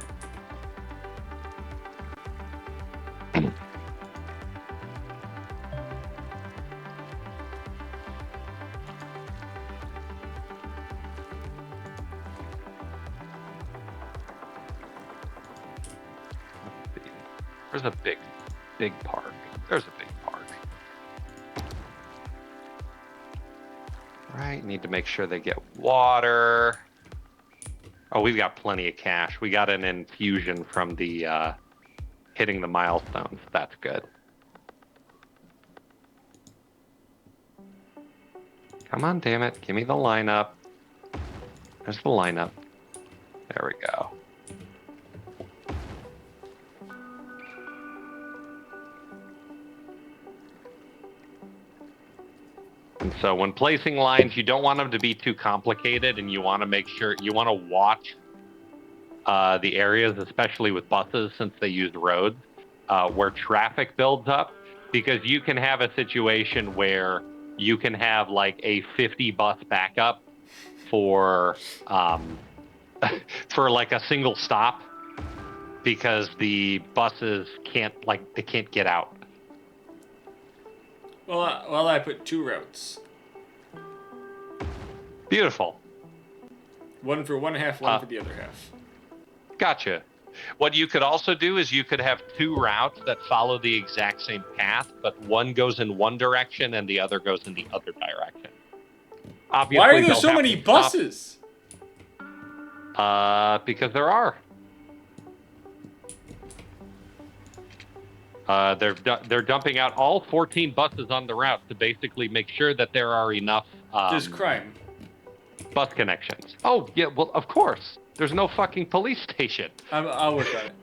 There's a big park. There's a big park. Right, need to make sure they get water. Oh, we've got plenty of cash. We got an infusion from the hitting the milestones. That's good. Come on, damn it. Give me the lineup. There's the lineup. There we go. And so when placing lines, you don't want them to be too complicated, and you want to make sure, you want to watch the areas, especially with buses, since they use roads, where traffic builds up, because you can have a situation where you can have like a 50 bus backup for for like a single stop, because the buses can't get out. Well, I put 2 routes. Beautiful. One for one half, one for the other half. Gotcha. What you could also do is you could have 2 routes that follow the exact same path, but one goes in one direction and the other goes in the other direction. Obviously, why are there so many buses? Because there are. They're dumping out all 14 buses on the route to basically make sure that there are enough There's crime. bus connections. Oh, yeah, well, of course. There's no fucking police station. I'll work on it.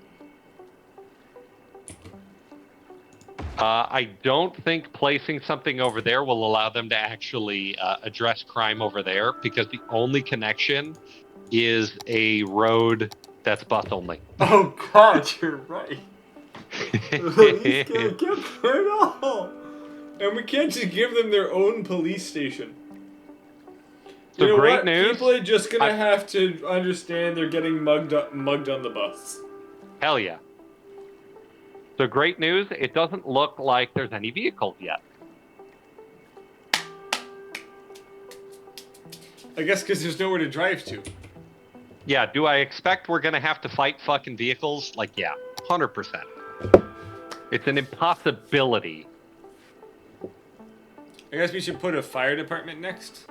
I don't think placing something over there will allow them to actually address crime over there, because the only connection is a road that's bus only. Oh God, you're right. He's gonna get there at all. And we can't just give them their own police station. So you know great what? news. People are just gonna have to understand they're getting mugged on the bus. Hell yeah. So great news, it doesn't look like there's any vehicles yet. I guess because there's nowhere to drive to. Yeah, do I expect we're going to have to fight fucking vehicles? Like, yeah, 100%. It's an impossibility. I guess we should put a fire department next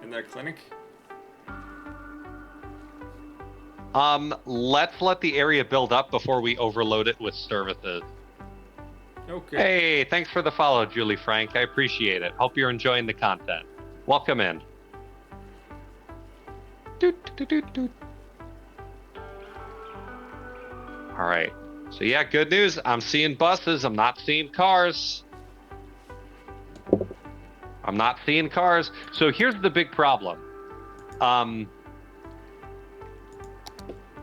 in their clinic. Let's let the area build up before we overload it with services. Okay. Hey, thanks for the follow, Julie Frank. I appreciate it. Hope you're enjoying the content. Welcome in. Doot, doot, doot, doot. All right. So yeah, good news. I'm seeing buses. I'm not seeing cars. I'm not seeing cars. So here's the big problem.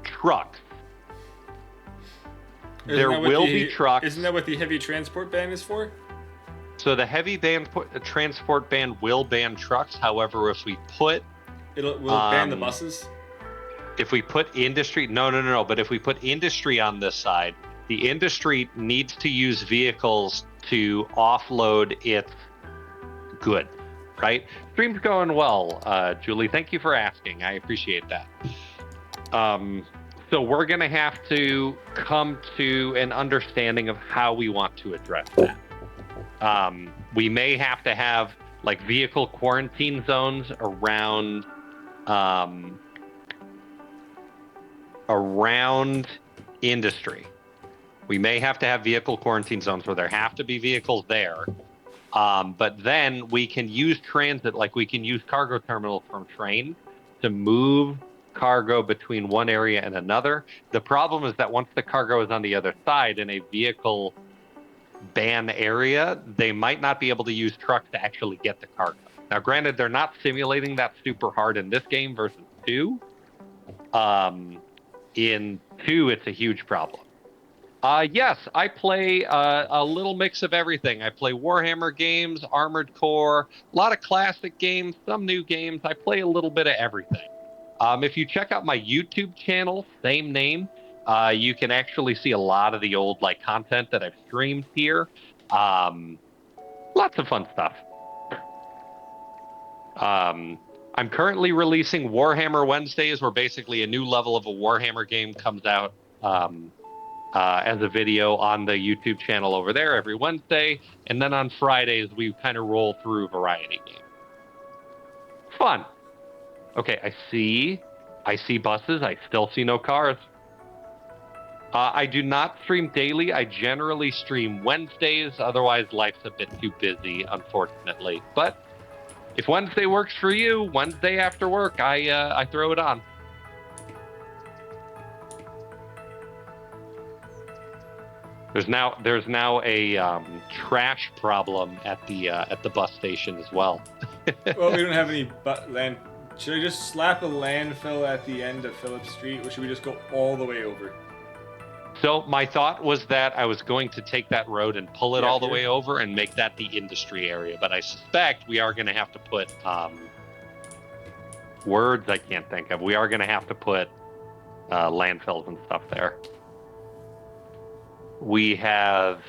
Trucks. There will be trucks. Isn't that what the heavy transport ban is for? So the heavy transport ban will ban trucks. However, if we put... Will it ban the buses? If we put industry... No. But if we put industry on this side, the industry needs to use vehicles to offload its goods, right? Stream's going well, Julie. Thank you for asking. I appreciate that. So we're going to have to come to an understanding of how we want to address that. We may have to have like vehicle quarantine zones around industry. We may have to have vehicle quarantine zones where there have to be vehicles there. But then we can use transit, like we can use cargo terminals from train to move cargo between one area and another. The problem is that once the cargo is on the other side in a vehicle ban area, they might not be able to use trucks to actually get the cargo. Now, granted, they're not simulating that super hard in this game versus 2. In 2, it's a huge problem. Yes, I play a little mix of everything. I play Warhammer games, Armored Core, a lot of classic games, some new games. I play a little bit of everything. If you check out my YouTube channel, same name, you can actually see a lot of the old like content that I've streamed here. Lots of fun stuff. I'm currently releasing Warhammer Wednesdays, where basically a new level of a Warhammer game comes out as a video on the YouTube channel over there every Wednesday. And then on Fridays, we kind of roll through variety games. Fun. Okay, I see buses. I still see no cars. I do not stream daily. I generally stream Wednesdays. Otherwise, life's a bit too busy, unfortunately. But if Wednesday works for you, Wednesday after work, I throw it on. There's now a trash problem at the bus station as well. Well, we don't have any land. Should I just slap a landfill at the end of Phillips Street, or should we just go all the way over? So my thought was that I was going to take that road and pull it all the way over and make that the industry area. But I suspect we are going to have to put words I can't think of. We are going to have to put landfills and stuff there. We have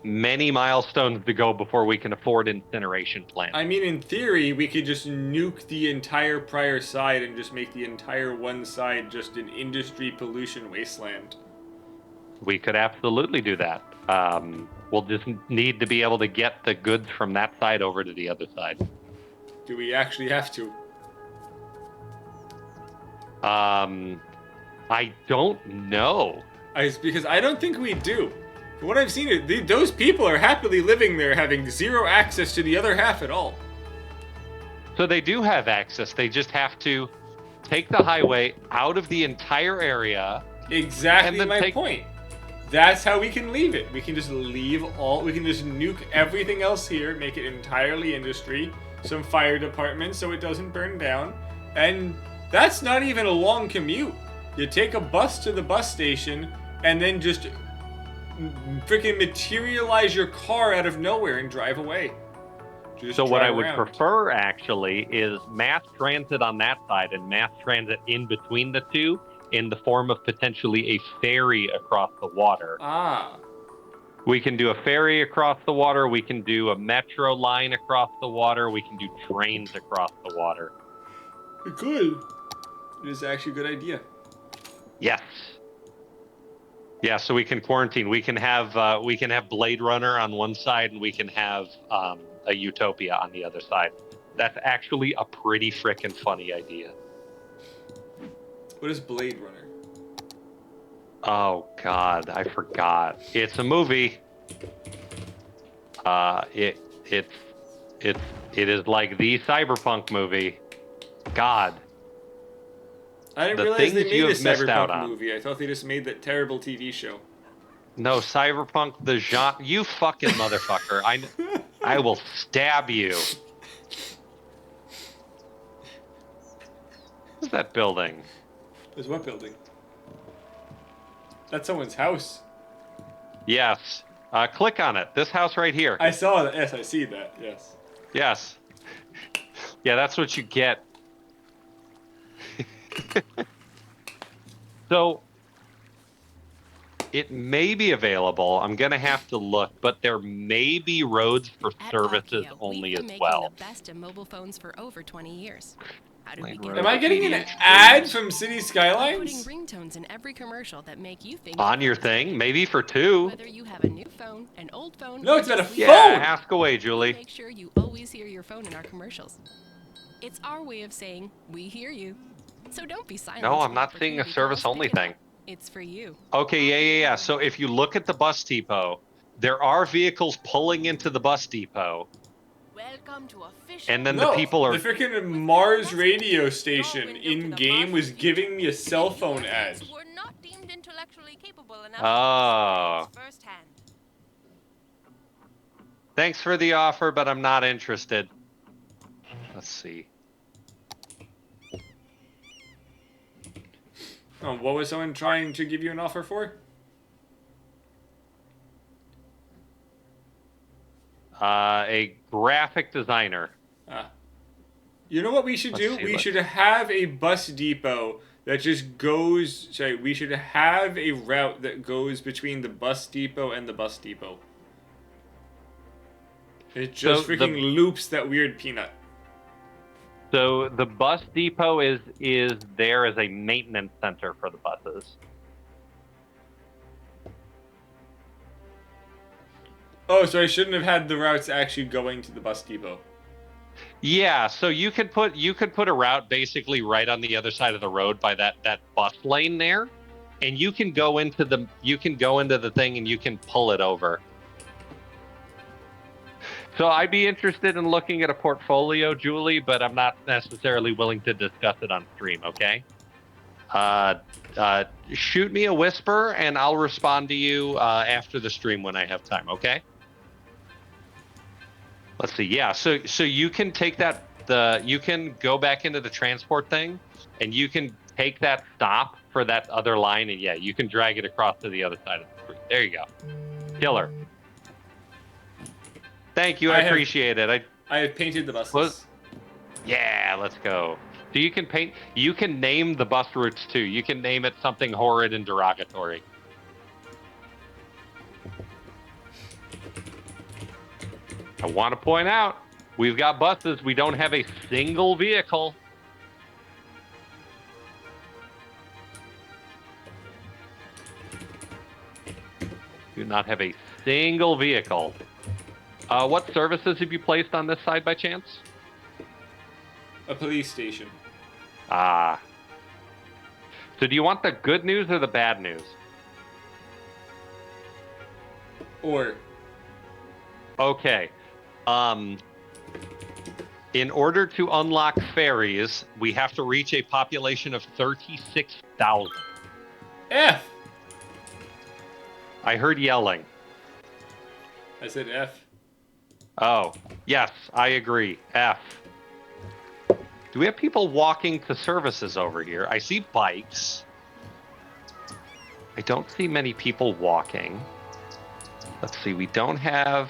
many milestones to go before we can afford incineration plants. I mean, in theory, we could just nuke the entire prior side and just make the entire one side just an industry pollution wasteland. We could absolutely do that. We'll just need to be able to get the goods from that side over to the other side. Do we actually have to? I don't know. Because I don't think we do. From what I've seen, those people are happily living there, having zero access to the other half at all. So they do have access. They just have to take the highway out of the entire area. Exactly my point. That's how we can leave it. We can just leave we can just nuke everything else here, make it entirely industry, some fire departments so it doesn't burn down, and that's not even a long commute. You take a bus to the bus station and then just freaking materialize your car out of nowhere and drive away. So what I would prefer, actually, is mass transit on that side and mass transit in between the two in the form of potentially a ferry across the water. Ah. We can do a ferry across the water. We can do a metro line across the water. We can do trains across the water. Good. It is actually a good idea. Yes. Yeah, so we can quarantine. We can have Blade Runner on one side, and we can have a Utopia on the other side. That's actually a pretty frickin' funny idea. What is Blade Runner? Oh God, I forgot. It's a movie. It is like the cyberpunk movie. God. I didn't realize they made a cyberpunk movie. I thought they just made that terrible TV show. No, cyberpunk, the genre. You fucking motherfucker! I will stab you. What's that building? There's what building? That's someone's house. Yes. Click on it. This house right here. I saw that. Yes, I see that. Yes. Yes. Yeah, that's what you get. So, it may be available. I'm going to have to look, but there may be roads for services only as well. The best in mobile phones for over 20 years. Am I getting an ad from City Skylines? Putting ringtones in every commercial that make you think on your thing, maybe for two. Whether you have a new phone, an old phone. No, it's not a phone. Yeah, ask away, Julie. Make sure you always hear your phone in our commercials. It's our way of saying we hear you. So don't be silent. No, I'm not seeing a service only thing. It's for you. Okay, yeah. So if you look at the bus depot, there are vehicles pulling into the bus depot. Welcome to official. And then the people are. The freaking Mars radio station in game was giving me a cell phone ad. We're not deemed intellectually capable enough Oh. firsthand. Thanks for the offer, but I'm not interested. Let's see. Oh, what was someone trying to give you an offer for? A graphic designer. You know what we should do? We should have a bus depot that just goes... Sorry, we should have a route that goes between the bus depot and the bus depot. It just freaking loops that weird peanut. So the bus depot is there as a maintenance center for the buses. Oh, so I shouldn't have had the routes actually going to the bus depot. Yeah, so you could put a route basically right on the other side of the road by that bus lane there, and you can go into the thing and you can pull it over. So I'd be interested in looking at a portfolio, Julie, but I'm not necessarily willing to discuss it on stream, okay? Shoot me a whisper, and I'll respond to you after the stream when I have time, okay? Let's see, yeah, so you can take you can go back into the transport thing, and you can take that stop for that other line, and yeah, you can drag it across to the other side of the street. There you go. Killer. Thank you, I appreciate it. I have painted the buses. Yeah, let's go. So you can name the bus routes too. You can name it something horrid and derogatory. I want to point out, we've got buses. We don't have a single vehicle. Do not have a single vehicle. What services have you placed on this side by chance? A police station. Ah. So do you want the good news or the bad news? Or. Okay. In order to unlock ferries, we have to reach a population of 36,000. F! I heard yelling. I said F. Oh, yes, I agree. F. Do we have people walking to services over here? I see bikes. I don't see many people walking. Let's see, we don't have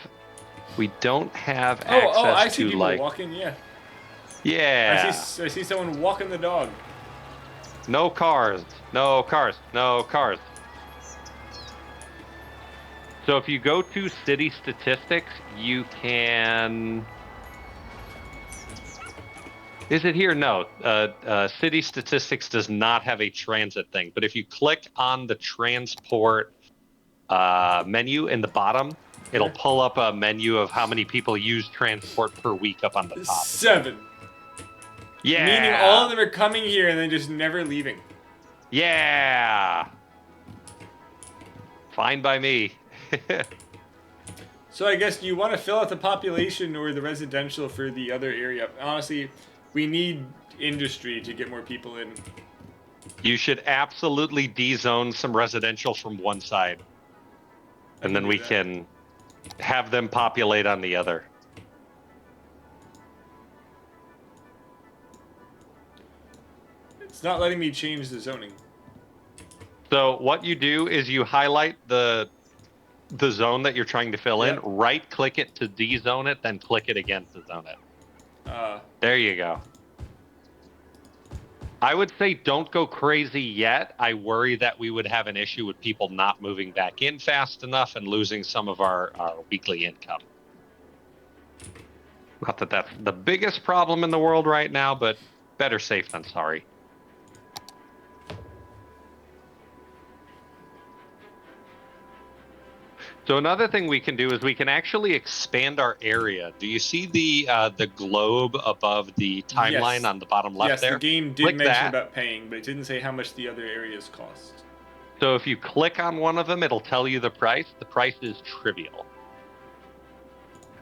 access I see to people like walking, yeah. Yeah. I see someone walking the dog. No cars. No cars. No cars. So if you go to city statistics, you can... Is it here? No. City statistics does not have a transit thing. But if you click on the transport menu in the bottom, it'll pull up a menu of how many people use transport per week up on the top. 7. Yeah. Meaning all of them are coming here and then just never leaving. Yeah. Fine by me. So I guess, do you want to fill out the population or the residential for the other area? Honestly, we need industry to get more people in. You should absolutely de-zone some residential from one side. And then we can have them populate on the other. It's not letting me change the zoning. So what you do is you highlight the zone that you're trying to fill in, right-click it to de-zone it, then click it again to zone it. There you go. I would say don't go crazy yet. I worry that we would have an issue with people not moving back in fast enough and losing some of our weekly income. Not that that's the biggest problem in the world right now, but better safe than sorry. So another thing we can do is we can actually expand our area. Do you see the globe above the timeline on the bottom left there? Yes, the game did mention about paying, but it didn't say how much the other areas cost. So if you click on one of them, it'll tell you the price. The price is trivial.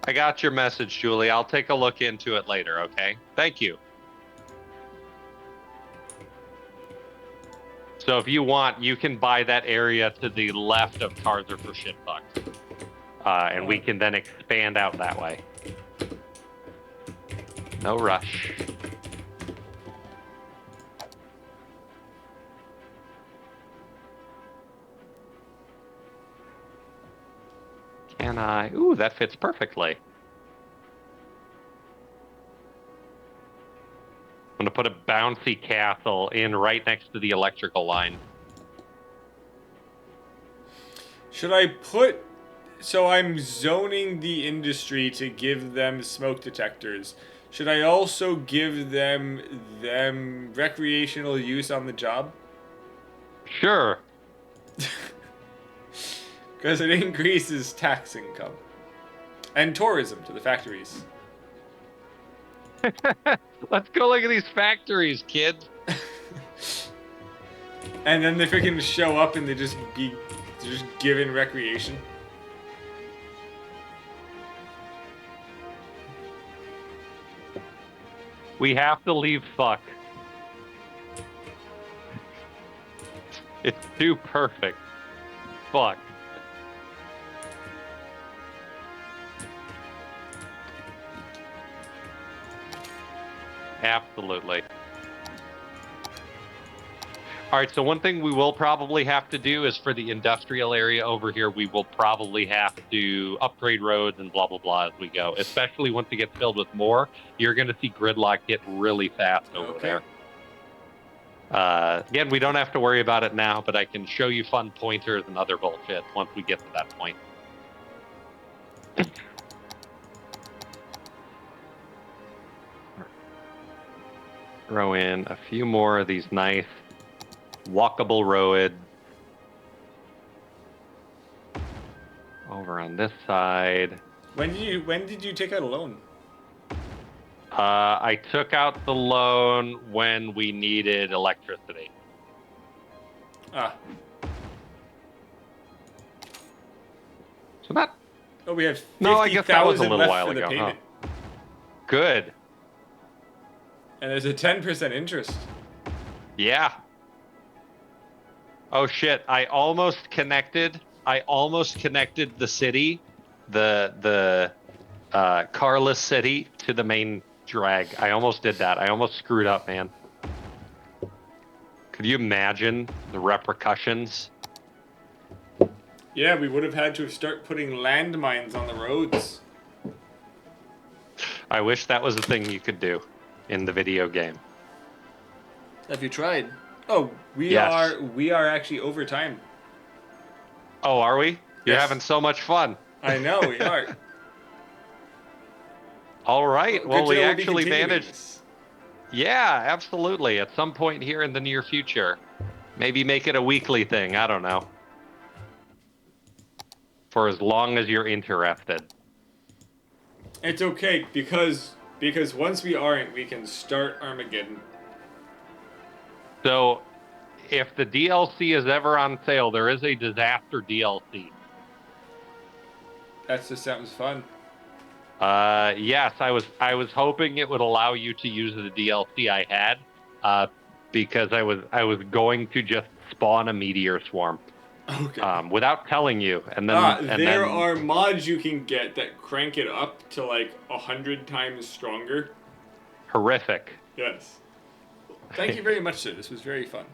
I got your message, Julie. I'll take a look into it later, okay? Thank you. So if you want, you can buy that area to the left of Cars Are for Shitfucks. And we can then expand out that way. No rush. Can I? Ooh, that fits perfectly. I'm going to put a bouncy castle in right next to the electrical line. Should I put... So I'm zoning the industry to give them smoke detectors. Should I also give them recreational use on the job? Sure. Because it increases tax income. And tourism to the factories. Let's go look at these factories, kids. And then they freaking show up and they're just given recreation. We have to leave fuck. It's too perfect. Fuck. Absolutely. All right, so one thing we will probably have to do is for the industrial area over here, we will probably have to upgrade roads and blah, blah, blah as we go, especially once it gets filled with more. You're going to see gridlock get really fast over there. Again, we don't have to worry about it now, but I can show you fun pointers and other bullshit once we get to that point. Throw in a few more of these nice walkable roads over on this side. When did you take out a loan? I took out the loan when we needed electricity. Ah. So that. Oh, we have No, I guess that was a 50,000 little left while for the ago. Huh? payment. Good. And there's a 10% interest. Yeah. Oh shit! I almost connected the city, the carless city to the main drag. I almost did that. I almost screwed up, man. Could you imagine the repercussions? Yeah, we would have had to start putting landmines on the roads. I wish that was a thing you could do in the video game. Have you tried? Oh, we Yes. are actually over time. Oh, are we? You're Yes. having so much fun. I know we are. All right. Good Well, to we know we'll be actually continuing managed. this. Yeah, absolutely. At some point here in the near future. Maybe make it a weekly thing. I don't know. For as long as you're interested. It's okay because once we aren't, we can start Armageddon. So, if the DLC is ever on sale, there is a disaster DLC. That just sounds fun. Yes, I was hoping it would allow you to use the DLC I had, because I was going to just spawn a meteor swarm, Okay. without telling you, and then there are mods you can get that crank it up to like 100 times stronger. horrific. Yes. Thank you very much, sir. This was very fun.